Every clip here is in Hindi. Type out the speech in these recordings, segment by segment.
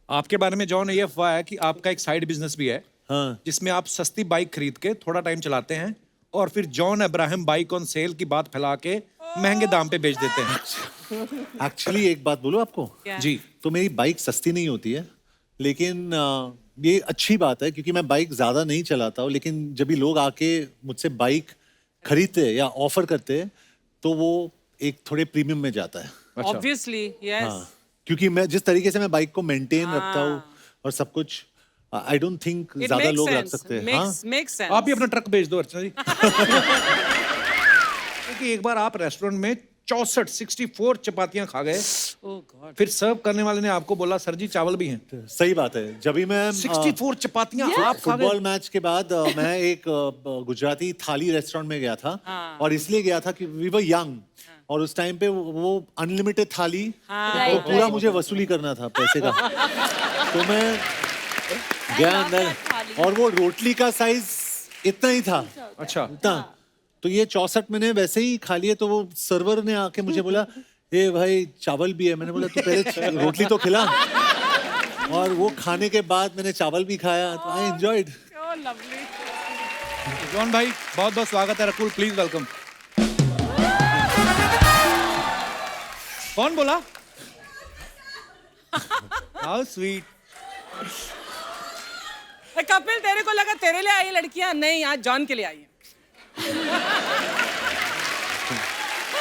आपके बारे में जॉन ये अफवाह है कि आपका एक साइड बिजनेस भी है हाँ। जिसमें आप सस्ती बाइक खरीद के थोड़ा टाइम चलाते हैं और फिर John Abraham bike on sale की बात फैला के महंगे दाम पे बेच देते हैं। एक्चुअली एक बात बोलूं आपको, क्या? जी। तो मेरी बाइक सस्ती नहीं होती है, लेकिन ये अच्छी बात है क्योंकि मैं बाइक ज्यादा नहीं चलाता हूँ, लेकिन जब भी लोग आके मुझसे बाइक खरीदते हैं या ऑफर करते हैं तो वो एक थोड़े प्रीमियम में जाता है। अच्छा। Obviously yes. हाँ, क्योंकि मैं जिस तरीके से मैं बाइक को मेंटेन रखता हूँ और सब कुछ, आई डोंट थिंक इट ज्यादा मेक्स लोग रख सेंस, सकते हैं। हाँ, मेक्स सेंस। आप भी अपना ट्रक बेच दो अर्चना जी। क्योंकि एक बार आप रेस्टोरेंट में 64 चपातियां खा गए, ओह गॉड। फिर सर्व करने वाले ने आपको बोला सर जी चावल भी हैं। सही बात है। जब भी मैं 64 चपातियां आप खा गए। फुटबॉल मैच के बाद मैं एक गुजराती थाली रेस्टोरेंट में गया था हाँ। और इसलिए गया था कि वी वर यंग और उस टाइम पे वो अनलिमिटेड थाली, वो पूरा मुझे वसूली करना था पैसे का। तो मैं गया अंदर और वो रोटली का साइज इतना ही था, अच्छा। इतना। तो ये 64 मैंने वैसे ही खा लिए। तो वो सर्वर ने आके मुझे बोला, ए भाई चावल भी है। मैंने बोला तू पहले रोटली तो खिला। और वो खाने के बाद मैंने चावल भी खाया, तो I enjoyed. Oh lovely. John भाई बहुत बहुत स्वागत है। Rakul please welcome. कौन बोला? How sweet. कपिल तेरे को लगा तेरे लिए आई है लड़कियां, नहीं आज जॉन के लिए आई है।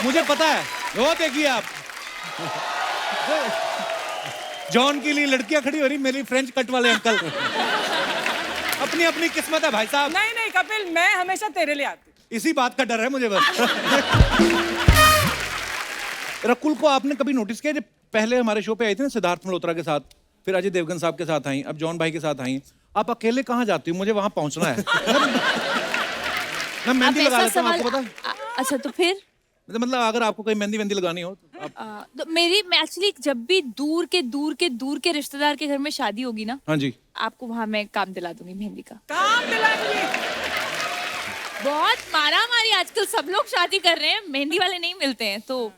मुझे पता है, वो देखिए आप, जॉन के लिए लड़कियां खड़ी हो रही, मेरी फ्रेंच कट वाले अंकल। अपनी अपनी किस्मत है भाई साहब। नहीं नहीं कपिल, मैं हमेशा तेरे लिए आती हूँ। इसी बात का डर है मुझे बस। रकुल को आपने कभी नोटिस किया, जब पहले हमारे शो पे आई थी ना सिद्धार्थ मल्होत्रा के साथ, फिर अजय देवगन साहब के साथ आई, अब जॉन भाई के साथ आई, आप अकेले कहाँ जाती हो? मुझे वहां पहुंचना है। मैं मेहंदी लगा लेता हूँ, आपको पता? अच्छा तो फिर मतलब अगर आपको कोई मेहंदी वेंदी लगानी हो तो आप... तो मैं एक्चुअली जब भी दूर के रिश्तेदार के घर में शादी होगी ना, हाँ जी, आपको वहां मैं काम दिला दूंगी मेहंदी का। काम दिलाएंगे। बहुत मारा मारी आजकल सब लोग शादी कर रहे हैं, मेहंदी वाले नहीं मिलते हैं, तो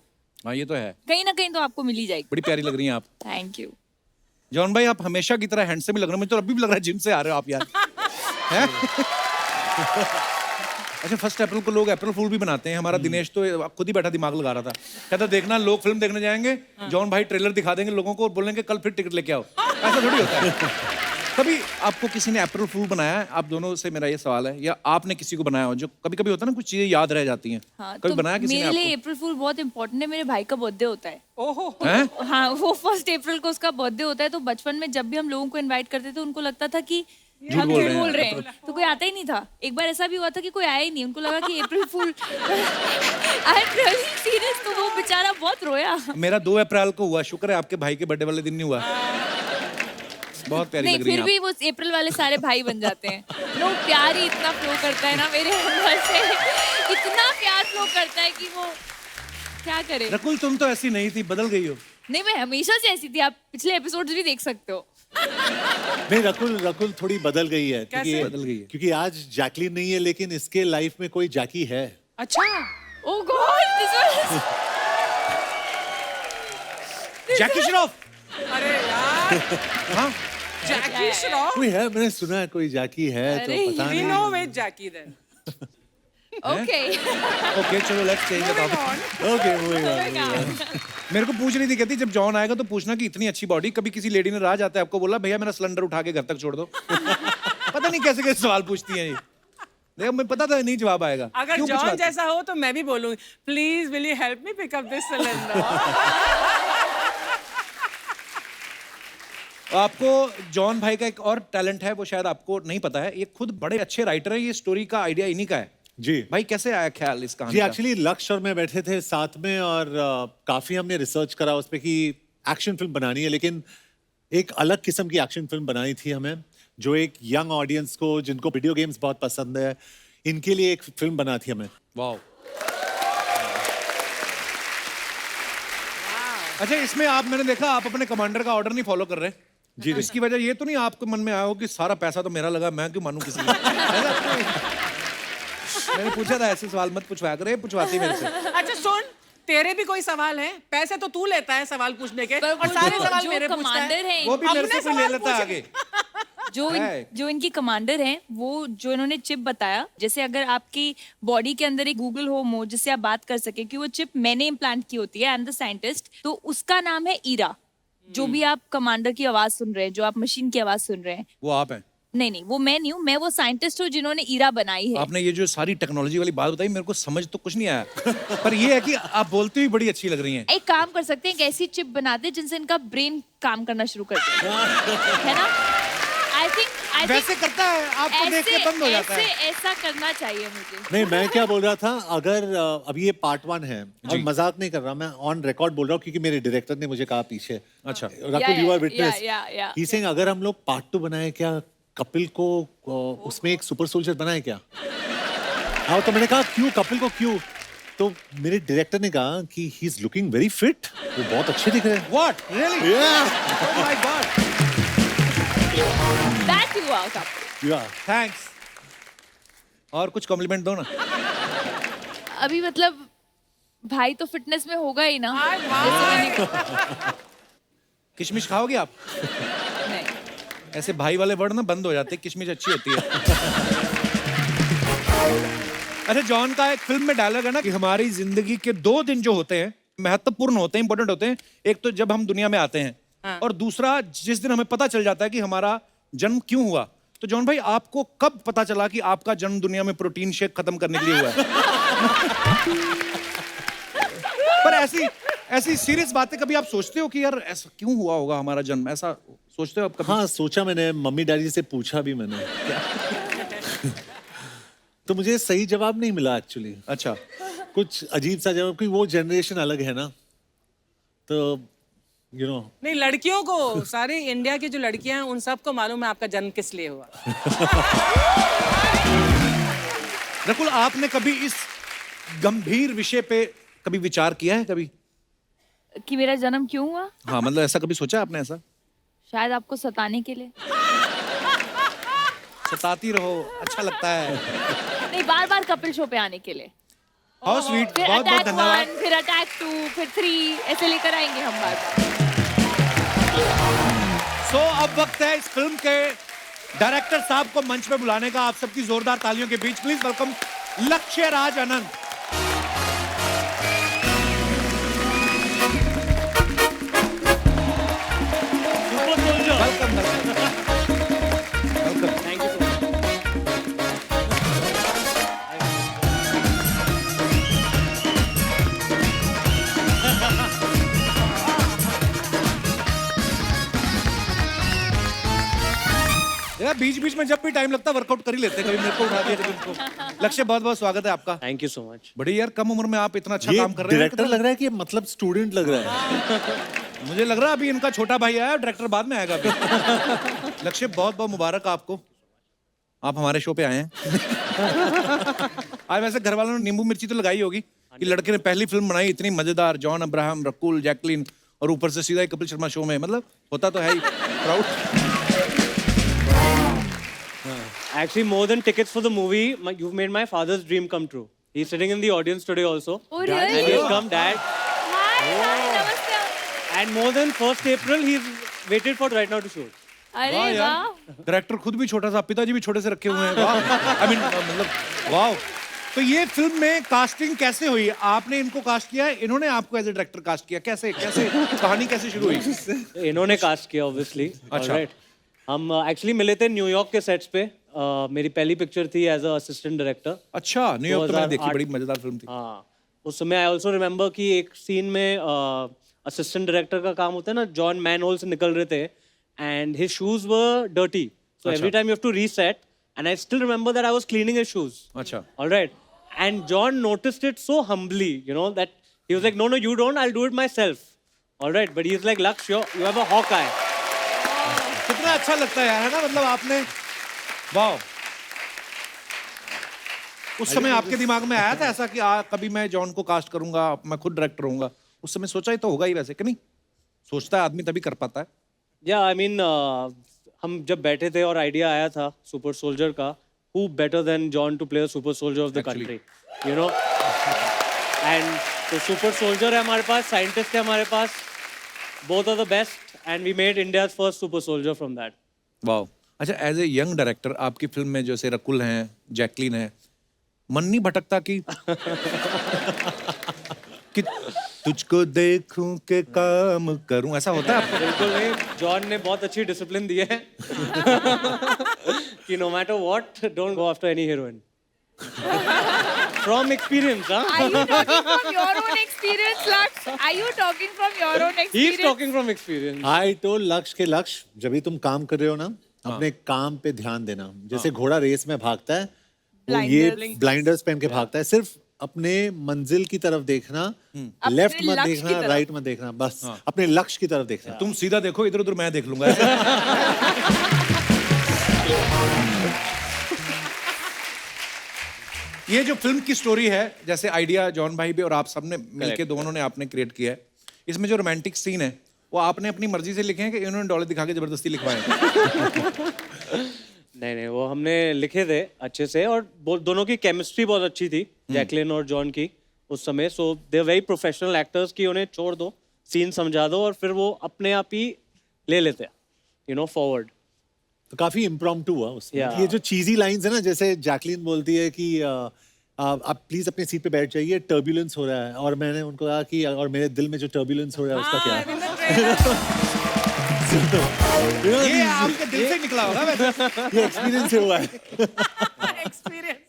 हाँ ये तो है। कहीं ना कहीं तो आपको मिल ही जाएगी। बड़ी प्यारी लग रही हैं आप। Thank you. जॉन भाई आप हमेशा की तरह हैंडसम ही लग रहे हैं, मुझे तो अभी भी लग रहा है जिम से आ रहे हो आप यार। हैं? अच्छा, 1 अप्रैल को लोग अप्रैल फूल भी बनाते हैं। हमारा दिनेश तो खुद ही बैठा दिमाग लगा रहा था, कहता देखना लोग फिल्म देखने जाएंगे, जॉन भाई ट्रेलर दिखा देंगे लोगों को और बोलेंगे कल फिर टिकट लेके आओ। ऐसा थोड़ी होता है। कभी आपको किसी ने अप्रैल फूल बनाया है? आप दोनों से मेरा ये सवाल है, या आपने किसी को बनाया हो? जो कभी कभी होता है ना, कुछ चीजें याद रह जाती हैं। हाँ, कभी तो बनाया किसी ने मेरे लिए आपको? अप्रैल फूल बहुत इंपॉर्टेंट है। मेरे भाई का बर्थडे होता है। ओहो। हैं? हाँ, वो 1 अप्रैल को उसका बर्थडे होता है। तो बचपन में जब भी हम लोगों को इनवाइट करते थे, उनको लगता था कि हम बोल झूठ रहे हैं। बोल रहे हैं, तो कोई आता ही नहीं था। एक बार ऐसा भी हुआ था कि कोई आया ही नहीं, उनको लगा कि April fool. I am really serious. तो वो बेचारा बहुत रोया। मेरा 2 अप्रैल को हुआ, शुक्र है आपके भाई के बर्थडे वाले दिन नहीं हुआ। बहुत प्यारी नहीं, लग रही फिर हैं भी वो अप्रैल वाले सारे भाई बन जाते हैं। लोग प्यार ही इतना फ्लो करता है ना मेरे अंदर से, इतना प्यार फ्लो करता है कि वो क्या करे। आप। रकुल तुम तो ऐसी नहीं थी, बदल गई हो। नहीं, मैं हमेशा से ऐसी थी। आप पिछले एपिसोड्स भी देख सकते हो। नहीं, रकुल थोड़ी बदल गई है। कैसे? बदल गई है। क्योंकि आज जैकलीन नहीं है, लेकिन इसके लाइफ में कोई जैकी है। अच्छा। ओह गॉड, दिस जैकी श्रॉफ। अरे यार। हाँ, जैकी श्रॉफ। कोई है, मैंने सुना है कोई जैकी है, तो अरे, पता We नहीं। know which Jackie then. Okay. Okay चलो let's change the Moving topic. on. Okay, moving on। मेरे को पूछ रही थी, कहती जब जॉन आएगा तो पूछना कि इतनी अच्छी बॉडी, कभी किसी लेडी ने राह जाते आपको बोला भैया मेरा सिलेंडर उठा के घर तक छोड़ दो? पता नहीं कैसे कैसे सवाल पूछती हैं ये। देखो मैं पता था नहीं जवाब आएगा। अगर क्यों जॉन पूछवाती? जैसा हो तो मैं भी बोलूंगी, please will you help me pick up this cylinder. आपको जॉन भाई का एक और टैलेंट है, वो शायद आपको नहीं पता है। ये खुद बड़े अच्छे राइटर है, ये स्टोरी का आइडिया इन्हीं का है। जी भाई कैसे आया ख्याल इस कहानी जी, का? एक्चुअली लक्ष्य और मैं बैठे थे साथ में और काफी हमने रिसर्च करा उस पे कि एक्शन फिल्म बनानी है, लेकिन एक अलग किस्म की एक्शन फिल्म बनाई थी हमें, जो एक यंग ऑडियंस को, जिनको वीडियो गेम्स बहुत पसंद है, इनके लिए एक फिल्म बना थी हमें। वाह। अच्छा, इसमें आप, मैंने देखा आप अपने कमांडर का ऑर्डर नहीं फॉलो कर रहे जी। तो इसकी वजह ये तो नहीं आपके मन में आया हो कि सारा पैसा तो मेरा लगा, मैं क्यों मानूं किसी का? मैंने पूछा था, ऐसे सवाल मत पूछवाया करे, पूछवाती मेरे से। अच्छा सुन, तेरे भी कोई सवाल है? पैसे तो तू लेता है सवाल पूछने के पर और वो सारे सवाल जो मेरे पूछता कमांडर है। हैं वो भी मेरे अपने से कोई ले सवाल लेता है पूछ। आगे। जो इनकी कमांडर हैं वो जो इन्होंने चिप बताया, जैसे अगर आपकी बॉडी के अंदर एक गूगल होम हो जिससे आप बात कर सके कि वो चिप मैंने इम्प्लांट की होती है, आई एम द साइंटिस्ट, तो उसका नाम है ईरा। जो भी आप कमांडर की आवाज सुन रहे हैं, जो आप मशीन की आवाज सुन रहे हैं, वो आप हैं। नहीं नहीं वो मैं नहीं हूँ, मैं वो साइंटिस्ट हूँ जिन्होंने ईरा बनाई है। आपने ये जो सारी टेक्नोलॉजी वाली बात बताई मेरे को समझ तो कुछ नहीं आया पर ये है कि आप बोलती हुई बड़ी अच्छी लग रही हैं। एक काम कर सकते हैं, एक ऐसी चिप बना दे जिनसे इनका ब्रेन काम करना शुरू कर दे, है ना? आई थिंक वैसे करता है, आपको देख के बंद हो जाता है। ऐसा करना चाहिए मुझे। नहीं, मैं क्या बोल रहा था, अगर अभी ये पार्ट 1 है और मजाक नहीं कर रहा, मैं ऑन रिकॉर्ड बोल रहा हूँ क्योंकि मेरे डायरेक्टर ने मुझे कहा पीछे, अच्छा Rakul you are witness, yeah. He saying अगर हम लोग पार्ट 2 बनाए क्या कपिल को उसमें एक सुपर सोल्जर बनाए क्या? हाँ, तो मैंने कहा क्यों कपिल को क्यों? तो मेरे डायरेक्टर ने कहा कि he is looking very fit, वो बहुत अच्छे दिख रहे हैं। What really? Oh my God, That you are couple. Thanks. और कुछ कॉम्प्लीमेंट दो ना। अभी मतलब भाई तो फिटनेस में होगा ही ना। हाय जैसे भाई। किशमिश खाओगे आप? नहीं। ऐसे भाई वाले वर्ड ना बंद हो जाते हैं, किशमिश अच्छी होती है। अच्छा, जॉन का एक फिल्म में डायलॉग है ना कि हमारी जिंदगी के 2 दिन जो होते हैं महत्वपूर्ण होते हैं, इंपॉर्टेंट होते हैं। एक तो जब हम दुनिया में आते हैं, और दूसरा जिस दिन हमें पता चल जाता है कि हमारा जन्म क्यों हुआ। तो जॉन भाई, आपको कब पता चला कि आपका जन्म दुनिया में प्रोटीन शेक खत्म करने के लिए हुआ है? पर ऐसी सीरियस बातें कभी आप सोचते हो कि यार ऐसा क्यों हुआ होगा हमारा जन्म? ऐसा सोचते हो आप कभी? हाँ, सोचा मैंने, मम्मी डैडी से पूछा भी मैंने। तो मुझे सही जवाब नहीं मिला एक्चुअली। अच्छा, कुछ अजीब सा जवाब, क्योंकि वो जनरेशन अलग है ना, तो यू नो। नहीं, लड़कियों को, सारी इंडिया की जो लड़कियां हैं उन सबको मालूम है आपका जन्म किस लिए हुआ। रकुल, आपने कभी इस गंभीर विषय पे कभी विचार किया है कभी? कि मेरा जन्म क्यों हुआ? हाँ, मतलब ऐसा कभी सोचा आपने? ऐसा शायद आपको सताने के लिए। सताती रहो, अच्छा लगता है। नहीं, बार बार कपिल शो पे आने के लिए। हाउ स्वीट, फिर बहुत बहुत अटैक धन्यवाद। 1, फिर अटैक 2, फिर 3, ऐसे लेकर आएंगे हम बार बार। सो अब वक्त है इस फिल्म के डायरेक्टर साहब को मंच पे बुलाने का। आप सबकी जोरदार तालियों के बीच please welcome Lakshya Raj Anand. Welcome welcome. Thank you so much. यार बीच बीच में जब भी टाइम लगता है वर्कआउट कर ही लेते हैं, कभी मेरे को उठा दिया कभी उनको। लक्ष्य, बहुत बहुत स्वागत है आपका। Thank you so much. बड़ी यार कम उम्र में आप इतना अच्छा ये काम कर रहे हैं। डायरेक्टर लग रहा है कि मतलब स्टूडेंट लग रहा है। मुझे लग रहा है अभी इनका छोटा भाई आया, डायरेक्टर बाद में आएगा अभी। लक्ष्य, बहुत बहुत मुबारक आपको, आप हमारे शो पे आए हैं। आज वैसे घर वालों ने नींबू मिर्ची तो लगाई होगी कि लड़के ने पहली फिल्म बनाई इतनी मजेदार, जॉन अब्राहम, रकुल, जैकलीन, और ऊपर से सीधा ही कपिल शर्मा शो में, मतलब होता तो है ही proud. Actually, more than tickets for the movie, you've made my father's dream come true. He's sitting in the audience today also. Oh, And really? he's come, Dad. Hi, namaste. And more than 1st April, he's waited for right now to shoot. अरे वाह। डायरेक्टर खुद भी छोटा सा, पिताजी भी छोटे से रखे हुए हैं। वाह, आई मीन मतलब वाह। तो ये फिल्म में कास्टिंग कैसे हुई? आपने इनको कास्ट किया है, इन्होंने आपको एज ए डायरेक्टर कास्ट किया? कैसे कैसे कहानी कैसे शुरू हुई? इन्होंने कास्ट किया obviously. अच्छा। Alright. हम एक्चुअली मिले थे न्यूयॉर्क के सेट्स पे। मेरी पहली पिक्चर थी एज अ असिस्टेंट डायरेक्टर। अच्छा, न्यूयॉर्क तो मैंने देखी, 2008 बड़ी मजेदार फिल्म थी। हाँ, उस समय आई ऑल्सो रिमेम्बर कि एक सीन में असिस्टेंट डायरेक्टर का काम होता है ना, जॉन मैन होल से निकल रहे थे and his shoes were dirty, so every time you have to reset, and I still remember that I was cleaning his shoes. अच्छा, alright, and John noticed it so humbly, you know, that he was like, no no, you don't, I will do it myself. Alright, but he is like, Lakshya, you have a hawk eye. कितना अच्छा लगता है यार, है ना? मतलब आपने, वाह, उस समय आपके दिमाग में आया था ऐसा कि कभी मैं जॉन को कास्ट करूंगा, मैं खुद डायरेक्टर होऊंगा? उस समय सोचा ही तो होगा ही वैसे, कि नहीं? सोचता है आदमी तभी कर पाता है। या आई मीन, हम जब बैठे थे और आइडिया आया था सुपर सोल्जर का, who better than John to play a super soldier of the Actually. country, you know? And तो सुपर सोल्जर है हमारे पास, साइंटिस्ट है हमारे पास, both are the best and we made India's first super soldier from that. वाह। अच्छा, एज ए यंग डायरेक्टर आपकी फिल्म में जैसे रकुल हैं, जैकलीन है, मन नहीं भटकता कि तुझको देखूं के काम करूं, ऐसा होता है आपको? बिल्कुल नहीं, जॉन ने बहुत अच्छी डिसिप्लिन दी है कि no matter what, don't go after any heroine. From experience, huh? Are you talking from your own experience, Laksh? Are you talking from your own He's experience? talking from experience. I told लक्ष्य के लक्ष्य, जब भी तुम काम कर रहे हो ना, अपने काम पे ध्यान देना। जैसे घोड़ा रेस में भागता है, वो ये ब्लाइंडर्स पहन के भागता है, सिर्फ अपने मंजिल की तरफ देखना, लेफ्ट मत लक्ष्य की देखना, तरफ। राइट मत देखना, बस अपने लक्ष्य की तरफ देखना। तुम सीधा देखो, इधर उधर मैं देख लूंगा। ये जो फिल्म की स्टोरी है, जैसे आइडिया जॉन भाई भी और आप सब ने मिलके दोनों ने आपने क्रिएट किया है, इसमें जो रोमांटिक सीन है वो आपने अपनी मर्जी से लिखे हैं कि इन्होंने डॉलर दिखा के जबरदस्ती लिखवाए हैं? नहीं, वो हमने लिखे थे अच्छे से, और दोनों की केमिस्ट्री बहुत अच्छी थी, जैकलिन और जॉन की उस समय। सो दे वेरी प्रोफेशनल एक्टर्स कि उन्हें छोड़ दो, सीन समझा दो और फिर वो अपने आप ही ले लेते हैं, यू नो, फॉरवर्ड। तो काफी इम्प्रॉम्प्टू हुआ उसमें। Yeah. ये जो चीजी लाइंस है ना, जैसे जैकलीन बोलती है कि आप प्लीज अपनी सीट पे बैठ जाइए, टर्बुलेंस हो रहा है, और मैंने उनको कहा कि और मेरे दिल में जो टर्बुलेंस हो रहा है उसका क्या है? ये आपके दिल से निकला होगा वैसे। ये एक्सपीरियंस से हुआ है।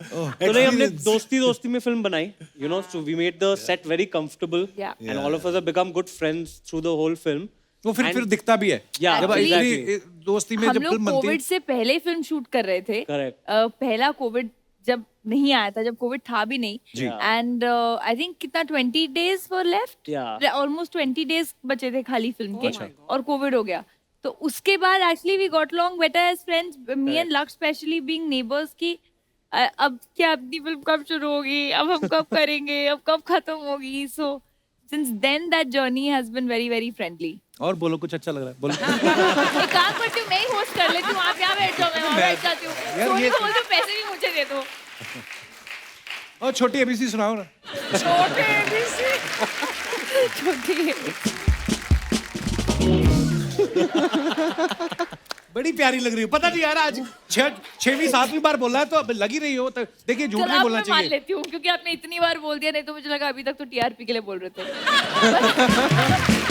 तो नहीं, हमने दोस्ती में फिल्म बनाई, you know, so we made the set very comfortable Yeah. And all of us have become good friends through the whole film. वो फिर दिखता भी है। Yeah, जब actually, इतनी दोस्ती में हम जब लोग फिल्म बनती है। कोविड से पहले फिल्म शूट कर रहे थे। Correct. पहला कोविड जब नहीं आया था, जब कोविड था भी नहीं, जी। एंड आई थिंक कितना 20 days वर लेफ्ट, Yeah. ऑलमोस्ट 20 days बचे थे खाली फिल्म के, और कोविड हो गया। तो उसके बाद actually we got long better as friends, me and Lakshya specially being neighbours, की अब क्या अपनी फिल्म कब शुरू होगी, अब हम कब करेंगे, अब कब खत्म होगी। So since then that journey has been very very friendly. और बोलो, कुछ अच्छा लग रहा है, बोलो। एक काम करती हूँ, मैं ही होस्ट कर लेती हूँ, आप यहाँ बैठ जाओ, मैं वहाँ बैठ जाती हूँ। यार, सोनी ये- को बोलती हूँ, पैसे भी मुझे दे दो। और छोटी एबीसी सुनाओ ना। छोटी बड़ी प्यारी लग रही हो, पता नहीं यार, आज 6वीं 7वीं बार बोला है तो अब लग ही रही हो। तो देखिए, झूठ चल नहीं अब बोलना मैं मान चाहिए। लेती हूँ, क्योंकि आपने इतनी बार बोल दिया, नहीं तो मुझे लगा अभी तक तो टीआरपी के लिए बोल रहे थे।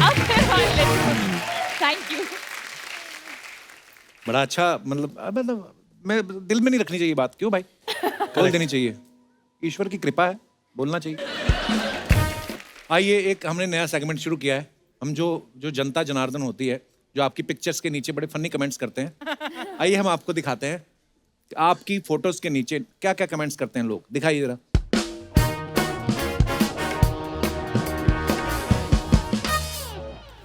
अब मैं मान लेती हूँ, थैंक यू। बड़ा अच्छा, मतलब मैं दिल में नहीं रखनी चाहिए बात, क्यों भाई? बोल देनी चाहिए, ईश्वर की कृपा है, बोलना चाहिए। आइए, एक हमने नया सेगमेंट शुरू किया है। हम जो जनता जनार्दन होती है, जो आपकी पिक्चर्स के नीचे बड़े फनी कमेंट्स करते हैं, आइए हम आपको दिखाते हैं कि आपकी फोटोज के नीचे क्या क्या कमेंट्स करते हैं लोग। दिखाइए जरा।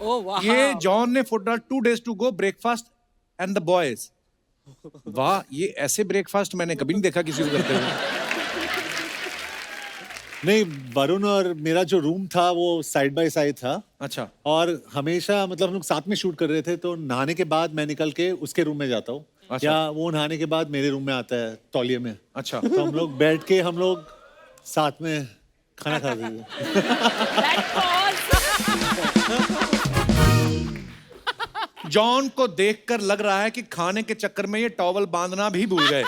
ओह वाह, ये जॉन ने फोटो डाला, 2 days to go breakfast and the boys. वाह, ये ऐसे ब्रेकफास्ट मैंने कभी नहीं देखा किसी को करते हुए। नहीं, वरुण और मेरा जो रूम था वो साइड बाय साइड था, अच्छा, और हमेशा मतलब हम लोग साथ में शूट कर रहे थे, तो नहाने के बाद मैं निकल के उसके रूम में जाता हूँ, अच्छा। या वो नहाने के बाद मेरे रूम में आता है तौलिए में। अच्छा। तो हम लोग बैठ के हम लोग साथ में खाना खा रहे थे। जॉन को देखकर लग रहा है कि खाने के चक्कर में ये टॉवल बांधना भी भूल गए।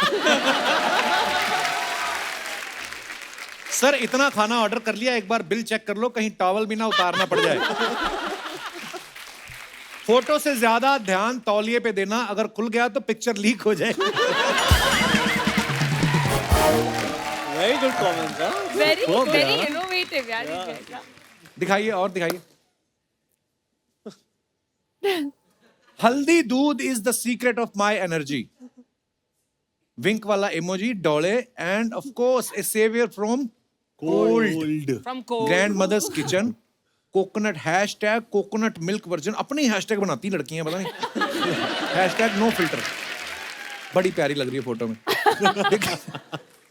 सर, इतना खाना ऑर्डर कर लिया, एक बार बिल चेक कर लो, कहीं टॉवल भी ना उतारना पड़ जाए। फोटो से ज्यादा ध्यान तौलिए पे देना, अगर खुल गया तो पिक्चर लीक हो जाए। वेरी गुड कमेंट्स, हां। वेरी इनोवेटिव यार। दिखाइए और दिखाइए। Haldi doodh is the secret of my energy. Wink वाला इमोजी, डोले, and of course a saviour from cold. From cold. Grandmother's kitchen, coconut, hashtag coconut milk version. अपनी हैशटैग बनाती लड़कियां, पता नहीं। Hashtag no filter. बड़ी प्यारी लग रही है फोटो में।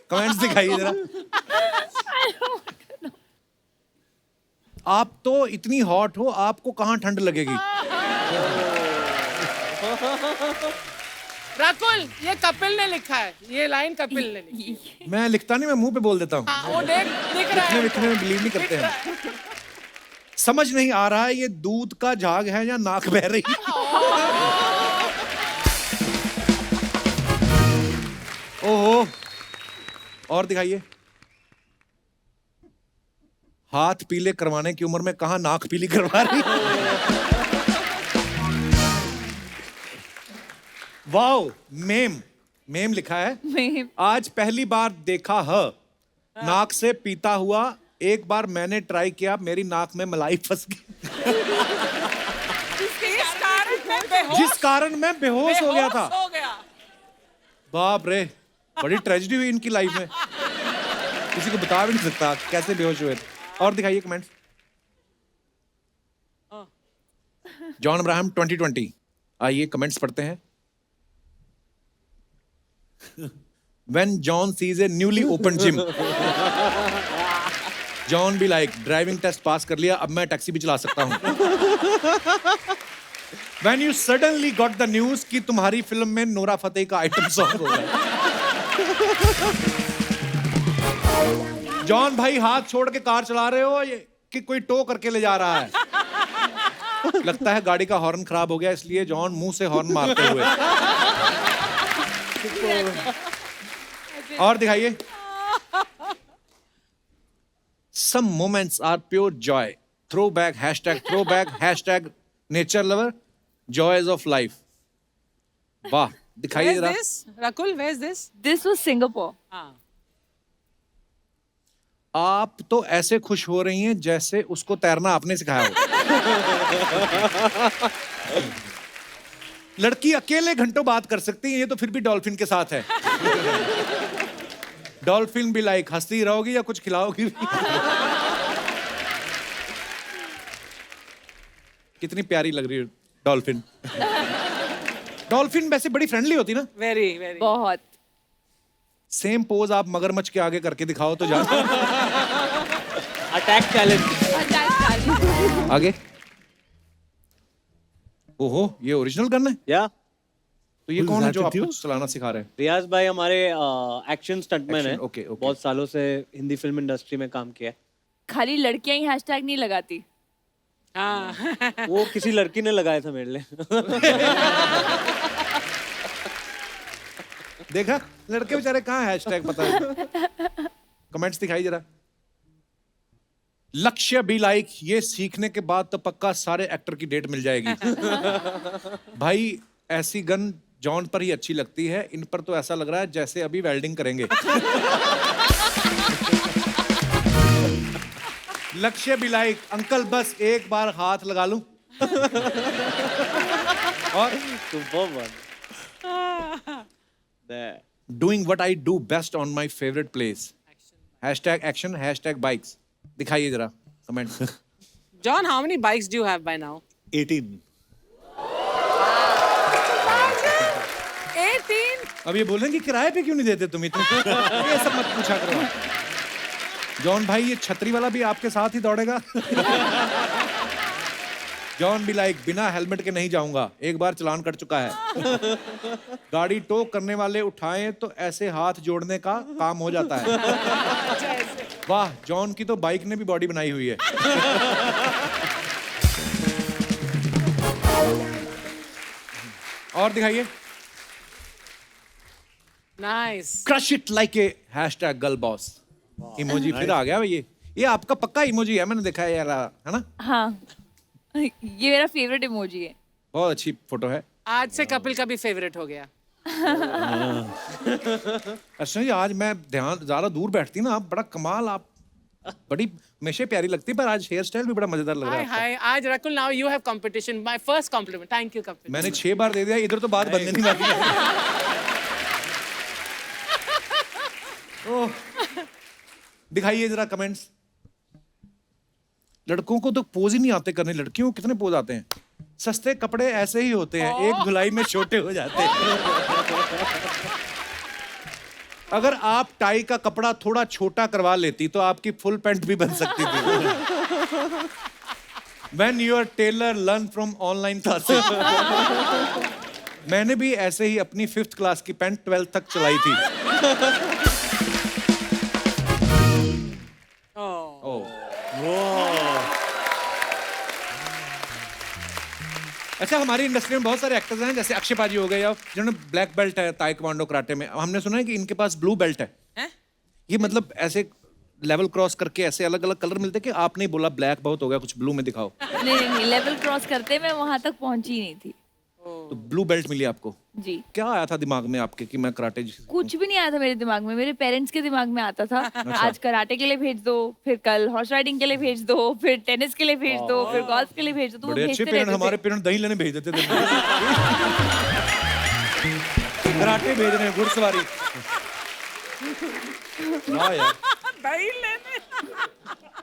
कमेंट्स दिखाइए जरा। आप तो इतनी हॉट हो, आपको कहाँ ठंड लगेगी? राकुल, ये कपिल ने लिखा है, ये लाइन कपिल ने लिखी है। मैं लिखता नहीं, मैं मुंह पे बोल देता हूँ। हाँ, वो दिख रहा लिखने है। विखने में बिलीव नहीं करते हैं। समझ नहीं आ रहा है ये दूध का झाग है या नाक बह रही है। ओहो, और दिखाइए। हाथ पीले करवाने की उम्र में कहां नाक पीली करवा रही। वाओ, मेम लिखा है। मैं आज पहली बार देखा है नाक से पीता हुआ, एक बार मैंने ट्राई किया, मेरी नाक में मलाई फंस गई। जिस कारण मैं बेहोश हो गया था। हो गया। बाप रे, बड़ी ट्रेजेडी हुई इनकी लाइफ में। किसी को बता भी नहीं सकता कैसे बेहोश हुए थे। और दिखाइए कमेंट्स। John Abraham 2020। आइए कमेंट्स पढ़ते हैं। When John sees a newly opened gym, John be like, driving test pass कर लिया, अब मैं टैक्सी भी चला सकता हूं। When you suddenly got the news कि तुम्हारी फिल्म में नोरा फतेही का आइटम सॉन्ग होगा। जॉन भाई हाथ छोड़ के कार चला रहे हो ये कि कोई टो करके ले जा रहा है। लगता है गाड़ी का हॉर्न खराब हो गया, इसलिए जॉन मुंह से हॉर्न मारते हुए। और दिखाइए। Some moments are pure joy. Throwback, hashtag nature lover, joys of life. वाह, दिखाइए Where's जरा। this? Rakul, where's this? this was Singapore. हाँ। आप तो ऐसे खुश हो रही हैं जैसे उसको तैरना आपने सिखाया हो। लड़की अकेले घंटों बात कर सकती है, ये तो फिर भी डॉल्फिन के साथ है। डॉल्फिन भी लाइक हंसती रहोगी या कुछ खिलाओगी भी। कितनी प्यारी लग रही है डॉल्फिन। डॉल्फिन वैसे बड़ी फ्रेंडली होती ना। Very, very. बहुत सेम पोज आप मगरमच्छ के आगे करके दिखाओ तो जाना। Attack challenge. आगे। ओहो, ये ओरिजिनल गन है। या तो ये Who's कौन है that जो with आपको you? चलाना सिखा रहे हैं? रियाज भाई हमारे एक्शन स्टंटमैन है। Action, okay, okay. बहुत सालों से हिंदी फिल्म इंडस्ट्री में काम किया है। खाली लड़कियां ही हैशटैग नहीं लगाती। हाँ। वो किसी लड़की ने लगाया था मेरे लिए। देखा, लड़के बेचारे कहाँ हैशटैग पता है। कमेंट्स दिखाई जरा। लक्ष्य बी लाइक, ये सीखने के बाद तो पक्का सारे एक्टर की डेट मिल जाएगी। भाई ऐसी गन जॉन पर ही अच्छी लगती है, इन पर तो ऐसा लग रहा है जैसे अभी वेल्डिंग करेंगे। लक्ष्य भी लाइक, अंकल बस एक बार हाथ लगा लूं। और super one. Doing what I do best on my favourite place, hashtag action, hashtag bikes. दिखाइए जरा comment. John, how many bikes do you have by now? 18. 18? अब ये बोलेंगे किराए पे क्यों नहीं देते तुम इतने। ये सब मत पूछा करो। जॉन भाई ये छतरी वाला भी आपके साथ ही दौड़ेगा। जॉन भी लाइक, बिना हेलमेट के नहीं जाऊंगा, एक बार चलान कट चुका है। गाड़ी टो करने वाले उठाएं तो ऐसे हाथ जोड़ने का काम हो जाता है। वाह, जॉन की तो बाइक ने भी बॉडी बनाई हुई है। और दिखाइए। Nice. Crush it like a hashtag girl boss emoji. फिर आ गया भाई ये आपका पक्का इमोजी है, मैंने देखा है यार, है ना। हाँ, ये मेरा फेवरेट इमोजी है। बहुत अच्छी फोटो है। आज से कपिल का भी फेवरेट हो गया। अच्छा जी, आज मैं ध्यान ज्यादा दूर बैठती ना, आप बड़ा कमाल, आप बड़ी हमेशा प्यारी लगती, पर आज हेयर स्टाइल भी बड़ा मजेदार लग रहा Hi, है। hi. आज Rakul, now you have competition. My first compliment. Thank you, Kapil. मैंने 6 बार दे दिया, इधर तो बात बनने नहीं वाली। ओह, दिखाइए जरा कमेंट्स। लड़कों को तो पोज ही नहीं आते करने, लड़कियों को कितने पोज आते हैं। सस्ते कपड़े ऐसे ही होते हैं, एक धुलाई में छोटे हो जाते हैं। अगर आप टाई का कपड़ा थोड़ा छोटा करवा लेती तो आपकी फुल पैंट भी बन सकती थी। When your tailor learn from online classes. मैंने भी ऐसे ही अपनी 5th क्लास की पेन 12th तक चलाई थी। अच्छा, हमारी इंडस्ट्री में बहुत सारे एक्टर्स हैं, जैसे अक्षय पाजी हो गए, या जिन्होंने ब्लैक बेल्ट है ताइक्वांडो कराटे में। हमने सुना है कि इनके पास ब्लू बेल्ट है। हैं? ये मतलब ऐसे लेवल क्रॉस करके ऐसे अलग अलग कलर मिलते हैं कि आपने बोला ब्लैक बहुत हो गया, कुछ ब्लू में दिखाओ, नहीं, लेवल क्रॉस करते मैं वहां तक पहुंची नहीं थी। तो ब्लू बेल्ट मिली आपको। जी। क्या आया था दिमाग में आपके कि मैं कराटे कुछ भी नहीं आया था मेरे दिमाग में, मेरे पेरेंट्स के दिमाग में आता था आज कराटे के लिए भेज दो, फिर कल हॉर्स राइडिंग के लिए भेज दो, फिर टेनिस के लिए भेज दो, फिर गोल्फ के लिए भेज दो। तो वो बड़े अच्छे भेजते पेरेंट्स, रहते हमारे थे। पेरेंट्स दही लेने भेज देते थे। कराटे भेज रहे हैं, घुड़सवारी। वाह यार। दही लेने।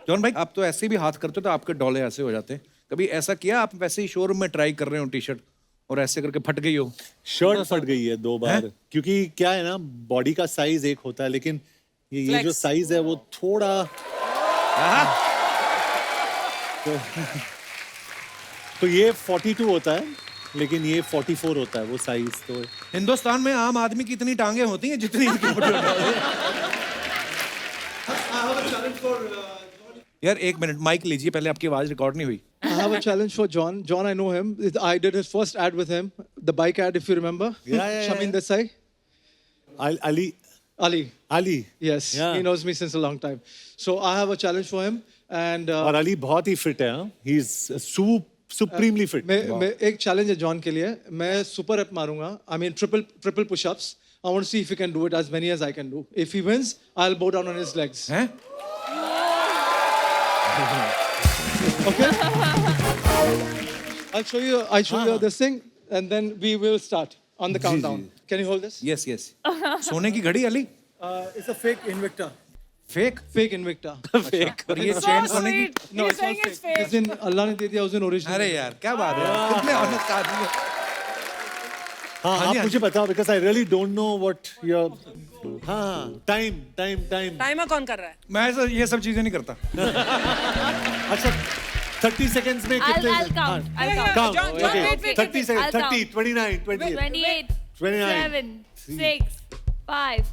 जॉन भाई, आप तो ऐसे भी हाथ करते हो तो आपके डोले ऐसे हो जाते हैं। कभी ऐसा किया आप वैसे ही शोरूम में ट्राई कर रहे हो टी शर्ट और ऐसे करके फट गई हो? शर्ट फट गई है 2 बार, क्योंकि क्या है ना, बॉडी का साइज एक होता है, लेकिन ये जो साइज है वो थोड़ा तो ये 42 होता है, लेकिन ये 44 होता है वो साइज। तो हिंदुस्तान में आम आदमी की इतनी टांगे होती हैं जितनी इनकी यार, 1 मिनट माइक लीजिए, पहले आपकी आवाज रिकॉर्ड नहीं हुई। I have a challenge for John. John, I know him. I did his first ad with him, the bike ad, if you remember. Yeah. Shamin Desai. Ali, Ali. Yes, Yeah. he knows me since a long time. So I have a challenge for him. And और अली बहुत ही फिट है। He is supremely fit. मैं एक चैलेंज है जॉन के लिए। मैं सुपर अप मारूंगा। I mean triple push-ups. I want to see if he can do it as many as I can do. If he wins, I'll bow down on his legs. हैं? Okay? I'll show you this thing, and then we will start on the countdown. Can you hold this? Yes yes. सोने की घड़ी Ali? It's a fake Invicta. Fake? Fake Invicta. और ये So चेन सोने की? sweet. No, He's it's not saying it's fake. fake. जिस दिन अल्लाह ने दे दिया उस दिन ओरिजिनल। अरे यार क्या बात है, कितने ऑनेस्ट आदमी हो। हाँ, आप मुझे बताओ, because I really don't know what your. हाँ, टाइम। टाइमर कौन कर रहा है? मैं ये सब चीजें नहीं करता। अच्छा, 30 seconds में I'll कितने? count. I'll Yeah, count. John, Okay, wait. 30 seconds, I'll 30, count. 29, 28. 28, 29, 7, 6, 5,